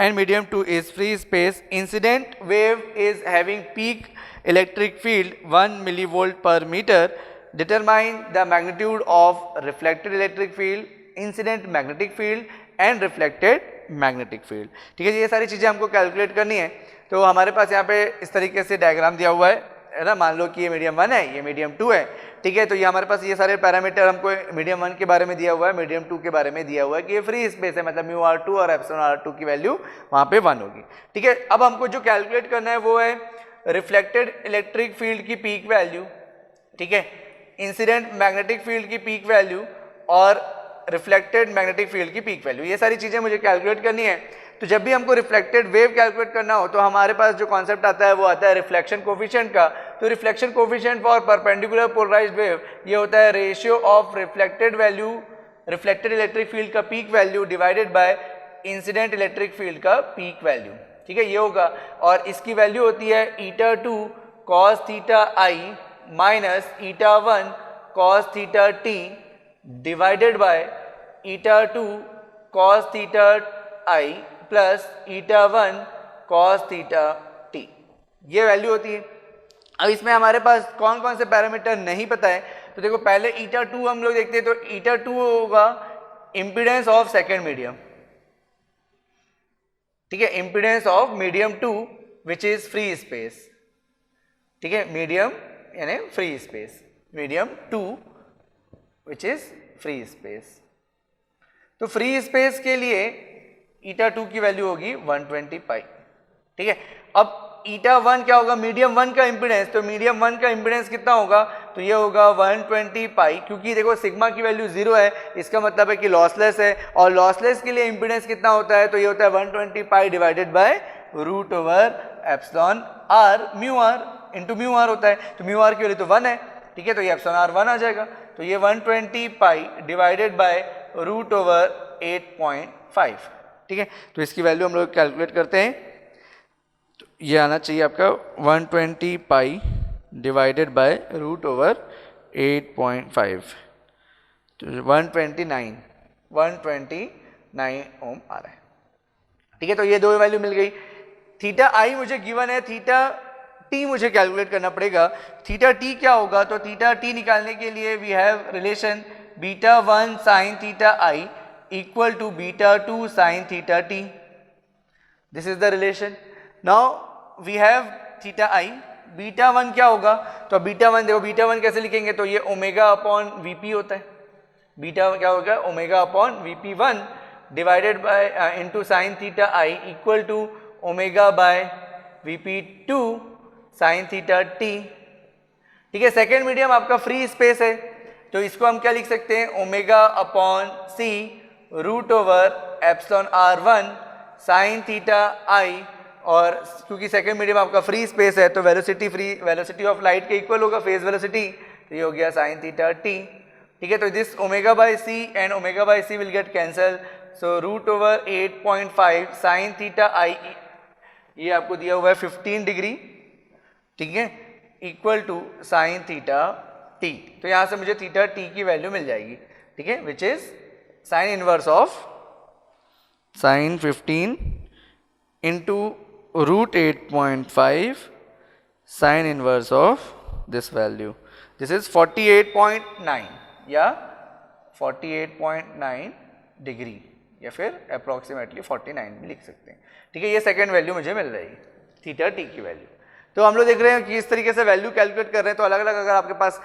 and medium 2 is free space. Incident wave is having peak electric field 1 millivolt per meter. Determine the magnitude of reflected electric field, incident magnetic field and reflected magnetic field. ठीक है, ये सारी चीज़ें हमको calculate करनी है। तो हमारे पास यहाँ पे इस तरीके से डायग्राम दिया हुआ है ना, मान लो कि ये मीडियम 1 है, ये मीडियम 2 है। ठीक है, तो ये हमारे पास ये सारे पैरामीटर हमको मीडियम 1 के बारे में दिया हुआ है, मीडियम 2 के बारे में दिया हुआ है कि ये फ्री स्पेस है, मतलब म्यू r2 और एप्सिलॉन r2 की वैल्यू वहाँ पे 1 होगी। ठीक है, अब हमको जो कैलकुलेट करना है वो है रिफ्लेक्टेड इलेक्ट्रिक फील्ड की पीक वैल्यू, ठीक है, इंसिडेंट मैग्नेटिक फील्ड की पीक वैल्यू और रिफ्लेक्टेड मैग्नेटिक फील्ड की पीक वैल्यू, ये सारी चीज़ें मुझे कैलकुलेट करनी है। तो जब भी हमको रिफ्लेक्टेड वेव कैलकुलेट करना हो तो हमारे पास जो कॉन्सेप्ट आता है वो आता है रिफ्लेक्शन कोफिशिएंट का। तो reflection coefficient for perpendicular polarized wave ये होता है ratio of reflected value, reflected electric field का peak value divided by incident electric field का पीक वैल्यू। ठीक है, ये होगा, और इसकी वैल्यू होती है eta 2 cos theta I minus eta 1 cos theta T divided by eta 2 cos theta I plus eta 1 cos theta T, ये वैल्यू होती है। अब इसमें हमारे पास कौन कौन से पैरामीटर नहीं पता है, तो देखो पहले ईटा 2 हम लोग देखते हैं, तो ईटा 2 होगा इम्पीडेंस ऑफ सेकेंड मीडियम। ठीक है, impedance of medium 2 which is free space. ठीक है, मीडियम यानी free space, medium 2 which is free space. तो फ्री स्पेस के लिए ईटा 2 की वैल्यू होगी 120 पाई। ठीक है, अब ईटा 1 क्या होगा, मीडियम 1 का इंपीडेंस, तो मीडियम 1 का इंपीडेंस कितना होगा, तो ये होगा 120 पाई, क्योंकि देखो सिग्मा की वैल्यू 0 है, इसका मतलब है कि लॉसलेस है, और लॉसलेस के लिए इंपीडेंस कितना होता है, तो ये होता है 120 pi divided by root over epsilon r mu r into mu r होता है, तो म्यू आर की वैल्यू तो 1 है। ठीक है, तो ये एप्सिलॉन आर 1 आ जाएगा, तो ये 120 pi divided by root over 8.5। ठीक है, तो इसकी वैल्यू हम लोग कैलकुलेट करते हैं, तो ये आना चाहिए आपका 120 pi divided by root over 8.5, तो 129 ओम आ रहा है। ठीक है, तो ये दो वैल्यू मिल गई। थीटा आई मुझे गिवन है, थीटा टी मुझे कैलकुलेट करना पड़ेगा। थीटा टी क्या होगा, तो थीटा टी निकालने के लिए we have relation beta 1 sine theta I equal to beta 2 sine theta t. This is the relation. Now we have theta i, beta 1 क्या होगा, तो बीटा 1 देखो, बीटा 1 कैसे लिखेंगे, तो ये ओमेगा अपॉन वीपी होता है। बीटा क्या होगा, omega upon VP 1 divided by into sine theta I equal to omega by VP 2 sine theta T. ठीक है, सेकेंड मीडियम आपका फ्री स्पेस है, तो इसको हम क्या लिख सकते हैं, omega upon C root over epsilon r1 sine theta I, और क्योंकि सेकेंड मीडियम आपका फ्री स्पेस है तो velocity free velocity of light के इक्वल होगा फेज वेलोसिटी, तो ये हो गया साइन थीटा टी। ठीक है, तो this omega by C and omega by C will get cancel, so root over 8.5 sine theta I, ये आपको दिया हुआ है 15 डिग्री, ठीक है, equal to sine theta T. तो यहां से मुझे थीटा टी की वैल्यू मिल जाएगी, ठीक है, which is sine inverse of sine 15 into root 8.5 sine inverse of this value, this is 48.9 या 48.9 डिग्री, या फिर अप्रोक्सीमेटली 49 भी लिख सकते हैं। ठीक है, ये सेकेंड वैल्यू मुझे मिल रही है थीटा टी की वैल्यू। तो हम लोग देख रहे हैं कि इस तरीके से वैल्यू कैलकुलेट कर रहे हैं, तो अलग अलग अगर आपके पास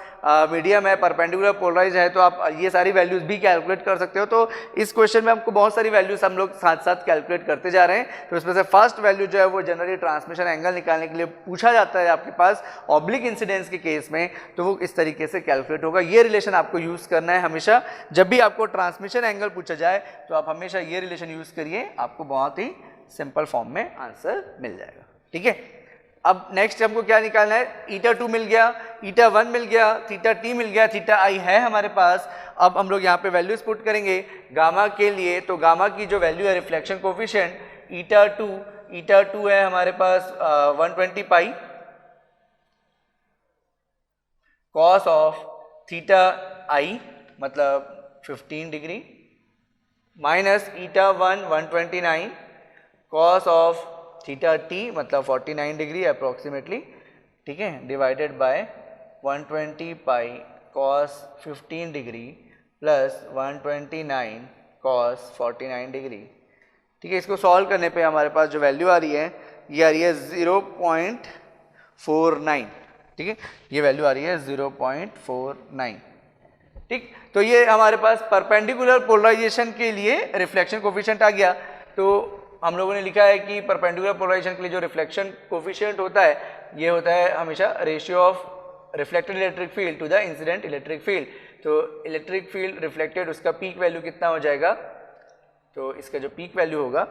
मीडियम है, परपेंडिकुलर पोलराइज है, तो आप ये सारी वैल्यूज भी कैलकुलेट कर सकते हो। तो इस क्वेश्चन में हमको बहुत सारी वैल्यूज हम लोग साथ साथ कैलकुलेट करते जा रहे हैं। तो इसमें से फर्स्ट वैल्यू जो है वो जनरली ट्रांसमिशन एंगल निकालने के लिए पूछा जाता है आपके पास ऑब्लिक इंसिडेंस के केस में, तो वो इस तरीके से कैलकुलेट होगा। ये रिलेशन आपको यूज करना है हमेशा, जब भी आपको ट्रांसमिशन एंगल पूछा जाए तो आप हमेशा ये रिलेशन यूज करिए, आपको बहुत ही सिंपल फॉर्म में आंसर मिल जाएगा। ठीक है, अब नेक्स्ट हमको क्या निकालना है, ईटा 2 मिल गया, ईटा 1 मिल गया, थीटा टी मिल गया, थीटा आई है हमारे पास। अब हम लोग यहाँ पे वैल्यूज पुट करेंगे गामा के लिए, तो गामा की जो वैल्यू है रिफ्लेक्शन कोफिशिएंट ईटा 2 है हमारे पास 120 पाई कॉस ऑफ थीटा आई मतलब 15 degree minus eta 1 129 cos of theta T मतलब 49 डिग्री अप्रोक्सीमेटली, ठीक है, divided by 120 pi cos 15 degree plus 129 cos 49 degree. ठीक है, इसको सॉल्व करने पे हमारे पास जो वैल्यू आ रही है ये आ रही है 0.49। ठीक है, ये वैल्यू आ रही है 0.49। ठीक, तो ये हमारे पास परपेंडिकुलर पोलराइजेशन के लिए रिफ्लेक्शन कोफिशिएंट आ गया। तो हम लोगों ने लिखा है कि परपेंडिकुलर पोलराइजेशन के लिए जो रिफ्लेक्शन कोफिशिएंट होता है ये होता है हमेशा ratio of reflected electric field to the incident electric field. तो इलेक्ट्रिक फील्ड रिफ्लेक्टेड उसका पीक वैल्यू कितना हो जाएगा, तो इसका जो पीक वैल्यू होगा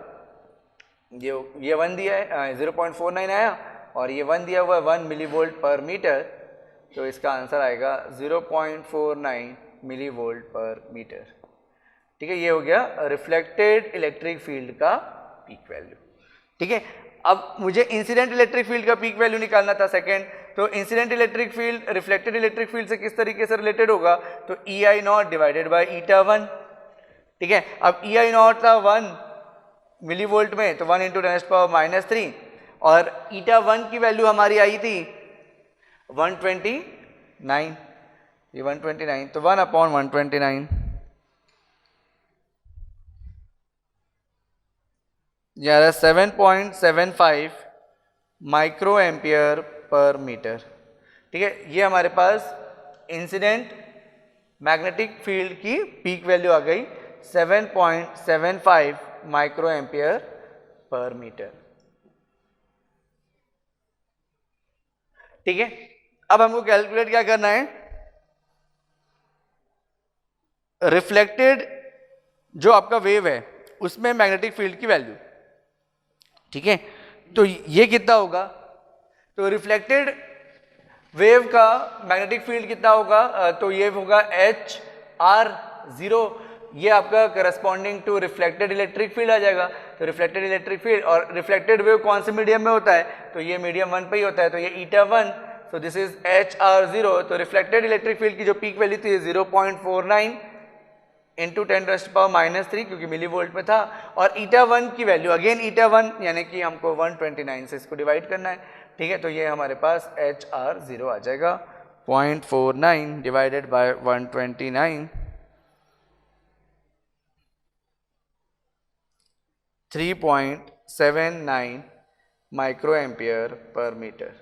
ये 1 दिया है 0.49 आया, और ये 1 दिया हुआ है 1 मिलीवोल्ट पर मीटर, तो इसका आंसर आएगा 0.49 मिलीवोल्ट पर मीटर। ठीक है, ये हो गया रिफ्लेक्टेड इलेक्ट्रिक फील्ड का पीक वैल्यू। ठीक है, अब मुझे इंसिडेंट इलेक्ट्रिक फील्ड का पीक वैल्यू निकालना था सेकंड, तो incident electric field reflected electric field से किस तरीके से रिलेटेड होगा, तो ई आई नॉट डिवाइडेड बाय ईटा 1। ठीक है, अब ई आई नॉट था 1 मिलीवोल्ट में, तो 1 इंटू 10⁻³ और ईटा 1 की वैल्यू हमारी आई थी 129, ये 129, तो 1/129 यार 7.75 माइक्रो एम्पियर पर मीटर। ठीक है, ये हमारे पास इंसिडेंट मैग्नेटिक फील्ड की पीक वैल्यू आ गई 7.75 माइक्रो एम्पियर पर मीटर। ठीक है, अब हमको कैलकुलेट क्या करना है, रिफ्लेक्टेड जो आपका वेव है उसमें मैग्नेटिक फील्ड की वैल्यू। ठीक है, तो ये कितना होगा, तो रिफ्लेक्टेड वेव का मैग्नेटिक फील्ड कितना होगा, तो ये होगा HR0, ये आपका corresponding to reflected electric field आ जाएगा। तो रिफ्लेक्टेड इलेक्ट्रिक फील्ड और रिफ्लेक्टेड वेव कौन से मीडियम में होता है, तो ये मीडियम 1 पे ही होता है, तो ये ईटा 1, so this is HR0। तो रिफ्लेक्टेड इलेक्ट्रिक फील्ड की जो पीक वैल्यू थी 0.49 इंटू 10⁻³ क्योंकि मिलीवोल्ट में था, और ईटा 1 की वैल्यू अगेन ईटा 1 यानी कि हमको 129 से इसको डिवाइड करना है, ठीक है, तो ये हमारे पास HR0 आ जाएगा 0.49 divided by 129 3.79 micro ampere per metre.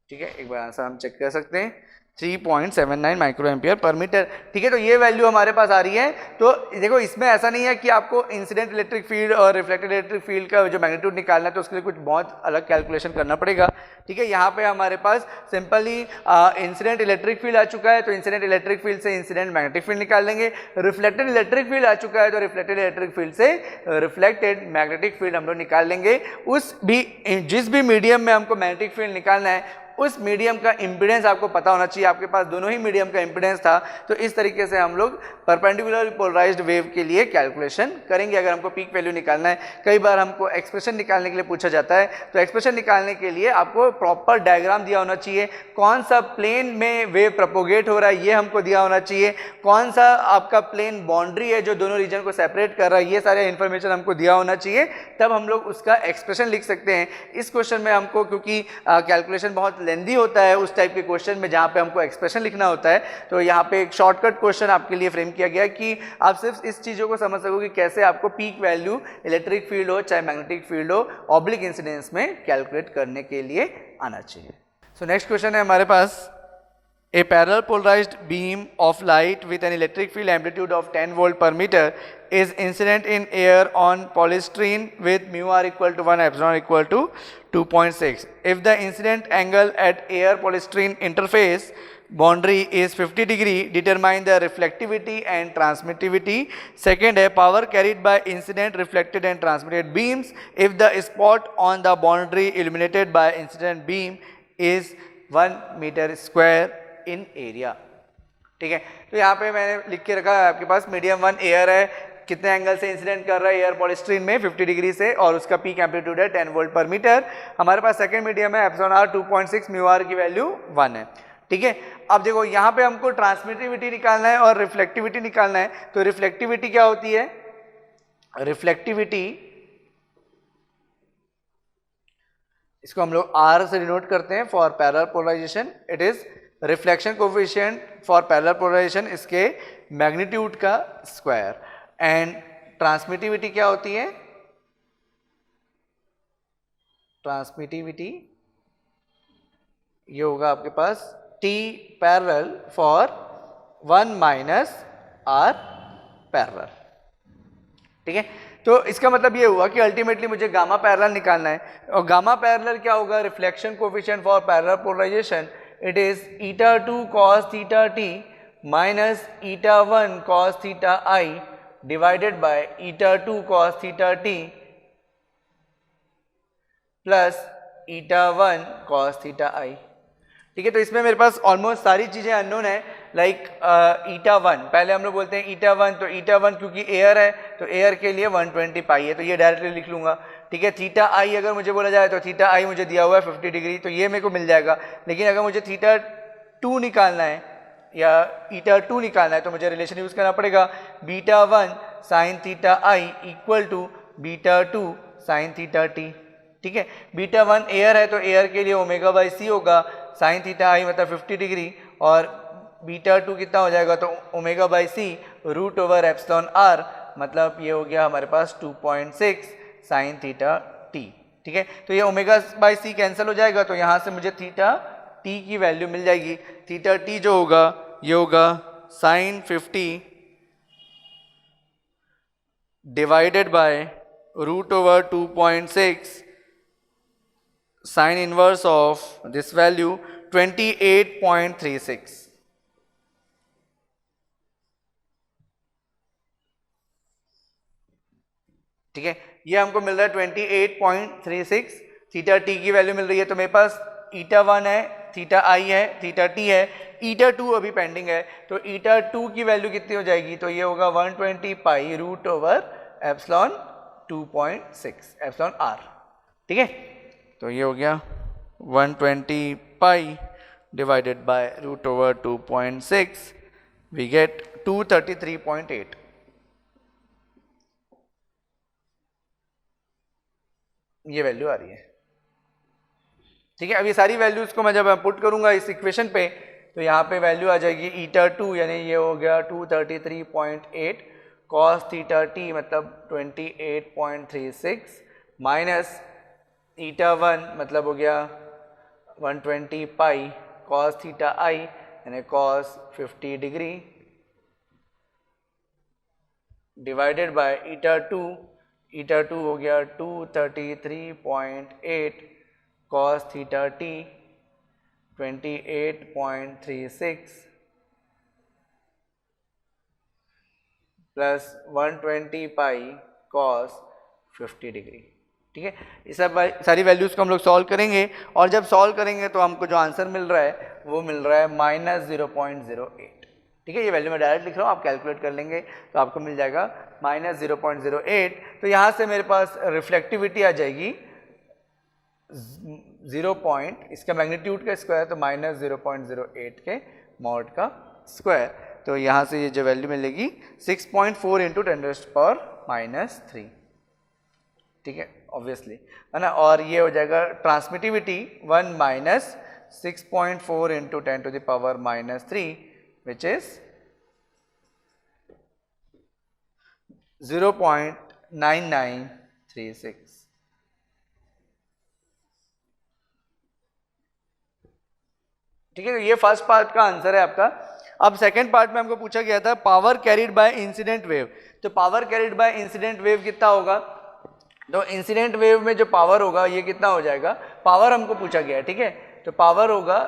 ठीक है, एक बार आंसर हम चेक कर सकते हैं 3.79 माइक्रो एम्पियर पर मीटर। ठीक है, तो ये वैल्यू हमारे पास आ रही है। तो देखो इसमें ऐसा नहीं है कि आपको इंसिडेंट इलेक्ट्रिक फील्ड और रिफ्लेक्टेड इलेक्ट्रिक फील्ड का जो मैग्नीट्यूड निकालना है तो उसके लिए कुछ बहुत अलग कैलकुलेशन करना पड़ेगा। ठीक है, यहाँ पे हमारे पास सिंपली इंसिडेंट इलेक्ट्रिक फील्ड आ चुका है, तो इंसिडेंट इलेक्ट्रिक फील्ड से इंसिडेंट मैग्नेटिक फील्ड निकाल लेंगे। रिफ्लेक्टेड इलेक्ट्रिक फील्ड आ चुका है, तो रिफ्लेक्टेड इलेक्ट्रिक फील्ड से रिफ्लेक्टेड मैग्नेटिक फील्ड हम लोग निकाल लेंगे। जिस भी मीडियम में हमको मैग्नेटिक फील्ड निकालना है उस मीडियम का इंपीडेंस आपको पता होना चाहिए। आपके पास दोनों ही मीडियम का इंपीडेंस था, तो इस तरीके से हम लोग परपेंडिकुलर पोलराइज्ड वेव के लिए कैलकुलेशन करेंगे अगर हमको पीक वैल्यू निकालना है। कई बार हमको एक्सप्रेशन निकालने के लिए पूछा जाता है, तो एक्सप्रेशन निकालने के लिए आपको प्रॉपर डायग्राम दिया होना चाहिए। कौन सा प्लेन में वेव प्रोपोगेट हो रहा है ये हमको दिया होना चाहिए, कौन सा आपका प्लेन बाउंड्री है जो दोनों रीजन को सेपरेट कर रहा है, ये सारे इन्फॉर्मेशन हमको दिया होना चाहिए, तब हम लोग उसका एक्सप्रेशन लिख सकते हैं। इस क्वेश्चन में हमको क्योंकि कैलकुलेशन बहुत लेंदी होता है उस टाइप के क्वेश्चन में जहां पे हमको एक्सप्रेशन लिखना होता है, तो यहाँ पे एक शॉर्टकट क्वेश्चन आपके लिए फ्रेम किया गया है कि आप सिर्फ इस चीज़ों को समझ सको कि कैसे आपको पीक वैल्यू इलेक्ट्रिक फील्ड हो चाहे मैग्नेटिक फील्ड हो ऑब्लिक इंसिडेंस में कैलकुलेट करने के लिए आना चाहिए। सो नेक्स्ट क्वेश्चन है हमारे पास, a parallel polarized beam of light with an electric field amplitude of 10 volt per meter is incident in air on polystyrene with mu r equal to 1 epsilon equal to 2.6. If the incident angle at air polystyrene interface boundary is 50 degree, determine the reflectivity and transmittivity. Second है power carried by incident, reflected and transmitted beams if the spot on the boundary illuminated by incident beam is 1 meter square in area. ठीक है, तो यहाँ पे मैंने लिख के रखा है आपके पास मीडियम 1 एयर है, कितने एंगल से इंसिडेंट कर रहा है एयर पॉलिस्टीरीन में 50 डिग्री से, और उसका पीक एम्पलीट्यूड है 10 वोल्ट पर मीटर। हमारे पास सेकंड मीडियम है एप्सिलॉन आर 2.6, म्यू आर की वैल्यू 1 है। ठीक है, अब देखो यहाँ पे हमको ट्रांसमिटिविटी निकालना है और रिफ्लेक्टिविटी निकालना है। तो रिफ्लेक्टिविटी क्या होती है, रिफ्लेक्टिविटी इसको हम लोग आर से डिनोट करते हैं for parallel polarisation. It is reflection coefficient for parallel polarisation, इसके मैग्नीट्यूड का स्क्वायर। एंड ट्रांसमिटिविटी क्या होती है, ट्रांसमिटिविटी ये होगा आपके पास T parallel for 1 minus R parallel. ठीक है, तो इसका मतलब ये हुआ कि अल्टीमेटली मुझे गामा पैरेलल निकालना है, और गामा पैरेलल क्या होगा, reflection coefficient for parallel polarisation. It is eta 2 cos theta t minus eta 1 cos theta I divided by eta 2 cos theta t plus eta 1 cos theta I। ठीक है, तो इसमें मेरे पास ऑलमोस्ट सारी चीजें अननोन है, लाइक ईटा 1, पहले हम लोग बोलते हैं ईटा 1, तो ईटा 1 क्योंकि एयर है तो एयर के लिए 120 पाई है, तो ये डायरेक्टली लिख लूंगा। ठीक है, थीटा आई अगर मुझे बोला जाए तो थीटा आई मुझे दिया हुआ है 50 डिग्री, तो ये मेरे को मिल जाएगा। लेकिन अगर मुझे थीटा 2 निकालना है या ईटा 2 निकालना है तो मुझे रिलेशन यूज करना पड़ेगा, beta 1 sine theta I equal to beta 2 sine theta T. ठीक है, बीटा 1 एयर है तो एयर के लिए ओमेगा बाई सी होगा, साइन थीटा आई मतलब 50 डिग्री, और बीटा 2 कितना हो जाएगा, तो omega by c root over epsilon r, मतलब ये हो गया हमारे पास 2.6 साइन थीटा टी। ठीक है, तो ये ओमेगा बाई सी कैंसिल हो जाएगा, तो यहाँ से मुझे थीटा टी की वैल्यू मिल जाएगी। थीटा टी जो होगा ये होगा sine 50 divided by root over 2.6 sine inverse of this value 28.36। ठीक है, ये हमको मिल रहा है 28.36, थीटा टी की वैल्यू मिल रही है। तो मेरे पास ईटा 1 है, थीटा आई है, थीटा टी है, ईटा 2 अभी पेंडिंग है, तो ईटा 2 की वैल्यू कितनी हो जाएगी, तो ये होगा 120 pi root over epsilon 2.6 epsilon r. ठीक है, तो ये हो गया 120 pi divided by root over 2.6, we get 233.8। ये वैल्यू आ रही है। ठीक है, अब ये सारी वैल्यूज को मैं जब पुट करूंगा इस इक्वेशन पे तो यहाँ पे वैल्यू आ जाएगी ईटा 2 यानी ये हो गया 233.8 कॉस थीटा टी मतलब 28.36 माइनस ईटा 1 मतलब हो गया 120 पाई कॉस थीटा आई यानी cos 50 degree divided by eta 2 हो गया 233.8 cos theta t 28.36 प्लस 120 पाई cos 50 डिग्री। ठीक है, ये सब सारी वैल्यूज को हम लोग सॉल्व करेंगे और जब सॉल्व करेंगे तो हमको जो आंसर मिल रहा है वो मिल रहा है -0.08। ठीक है, ये वैल्यू मैं डायरेक्ट लिख रहा हूँ, आप कैलकुलेट कर लेंगे तो आपको मिल जाएगा -0.08। तो यहाँ से मेरे पास रिफ्लेक्टिविटी आ जाएगी 0 पॉइंट, इसका मैग्नीट्यूड का स्क्वायर तो -0.08 के मॉड का स्क्वायर। तो यहाँ से ये जो वैल्यू मिलेगी 6.4 इंटू 10⁻⁻3। ठीक है, ऑब्वियसली है ना, और ये हो जाएगा transmittivity 1 minus 6.4 into 10⁻⁻3 which is 0.9936। ठीक है, ये फर्स्ट पार्ट का आंसर है आपका। अब सेकंड पार्ट में हमको पूछा गया था power carried by incident wave. तो power carried by incident wave कितना होगा, तो इंसिडेंट वेव में जो पावर होगा ये कितना हो जाएगा, पावर हमको पूछा गया है। ठीक है, तो पावर होगा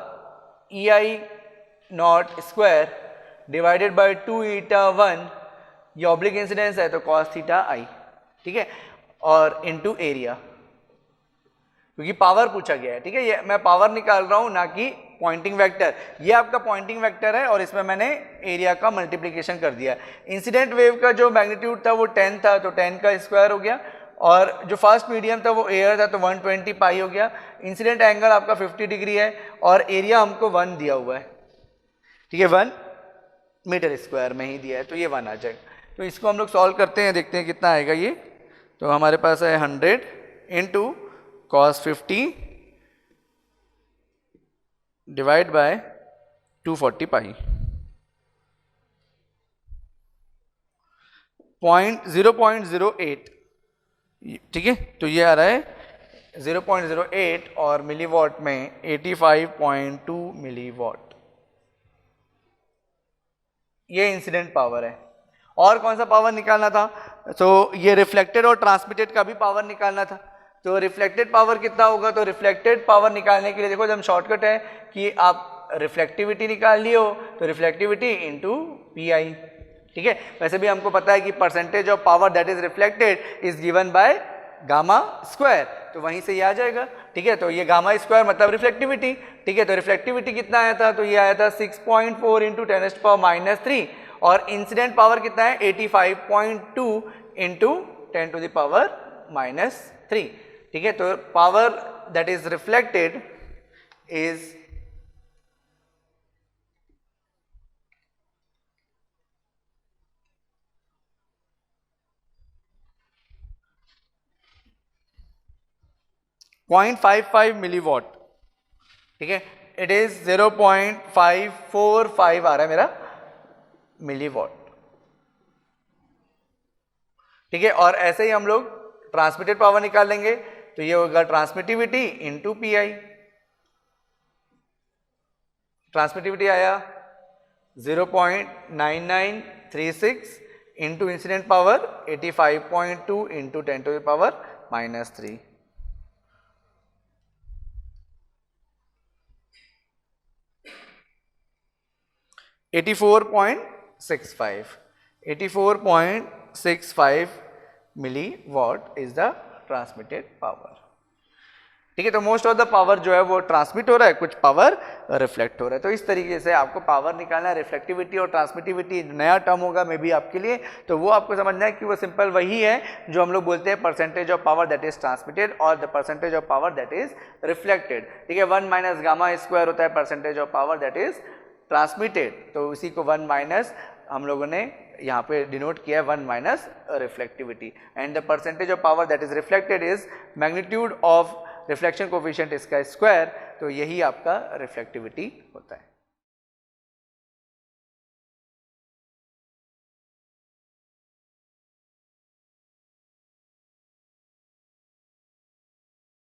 EI0 स्क्वायर डिवाइडेड बाय 2 ईटा 1, ये ऑब्लिक इंसिडेंस है तो cos थीटा आई। ठीक है, और इनटू एरिया, क्योंकि पावर पूछा गया है। ठीक है, ये मैं पावर निकाल रहा हूं ना कि पॉइंटिंग वेक्टर। ये आपका पॉइंटिंग वेक्टर है और इसमें मैंने एरिया का मल्टीप्लिकेशन कर दिया। इंसिडेंट वेव का जो मैग्नीट्यूड था वो 10 था तो 10 का स्क्वायर हो गया, और जो फर्स्ट मीडियम था वो एयर था तो 120 पाई हो गया। इंसिडेंट एंगल आपका 50 डिग्री है और एरिया हमको 1 दिया हुआ है। ठीक है, 1 मीटर स्क्वायर में ही दिया है तो ये 1 आ जाएगा। तो इसको हम लोग सॉल्व करते हैं, देखते हैं कितना आएगा ये। तो हमारे पास है 100 इंटू cos 50 डिवाइड बाय 240 पाई 0.08। ठीक है, तो ये आ रहा है 0.08 और मिलीवॉट में 85.2 मिलीवॉट। ये इंसिडेंट पावर है। और कौन सा पावर निकालना था, तो ये रिफ्लेक्टेड और ट्रांसमिटेड का भी पावर निकालना था। तो रिफ्लेक्टेड पावर कितना होगा, तो रिफ्लेक्टेड पावर निकालने के लिए देखो एकदम शॉर्टकट है कि आप रिफ्लेक्टिविटी निकाल लियो तो रिफ्लेक्टिविटी इंटू PI। ठीक है, वैसे भी हमको पता है कि percentage of power that is reflected is given by gamma square, तो वहीं से ये आ जाएगा। ठीक है, तो ये गामा स्क्वायर मतलब रिफ्लेक्टिविटी। ठीक है, तो रिफ्लेक्टिविटी कितना आया था, तो ये आया था 6.4 इंटू 10⁻⁻3 और इंसिडेंट पावर कितना है 85.2 इंटू 10⁻⁻3। ठीक है, तो power that is reflected is 0.55 milliwatt. ठीक है, इट इज 0.545 आ रहा है मेरा मिलीवॉट। ठीक है, और ऐसे ही हम लोग ट्रांसमिटेड पावर निकाल लेंगे तो ये होगा ट्रांसमिटिविटी इंटू PI। ट्रांसमिटिविटी आया 0.9936 into incident power 85.2 into 10⁻⁻3। $84.65 milliwatt is the transmitted power। ठीक है, तो मोस्ट ऑफ द पावर जो है वो ट्रांसमिट हो रहा है, कुछ पावर रिफ्लेक्ट हो रहा है। तो इस तरीके से आपको पावर निकालना है। रिफ्लेक्टिविटी और ट्रांसमिटिविटी नया टर्म होगा मे बी आपके लिए, तो वो आपको समझना है कि वो सिंपल वही है जो हम लोग बोलते हैं percentage of power that is transmitted और the percentage of power that is reflected. ठीक है, 1 माइनस गामा स्क्वायर होता है percentage of power that is transmitted, तो उसी को 1 माइनस हम लोगों ने यहाँ पे डिनोट किया है 1 minus reflectivity, and the percentage of power that is reflected is magnitude of reflection coefficient इसका स्क्वायर, तो यही आपका रिफ्लेक्टिविटी होता है।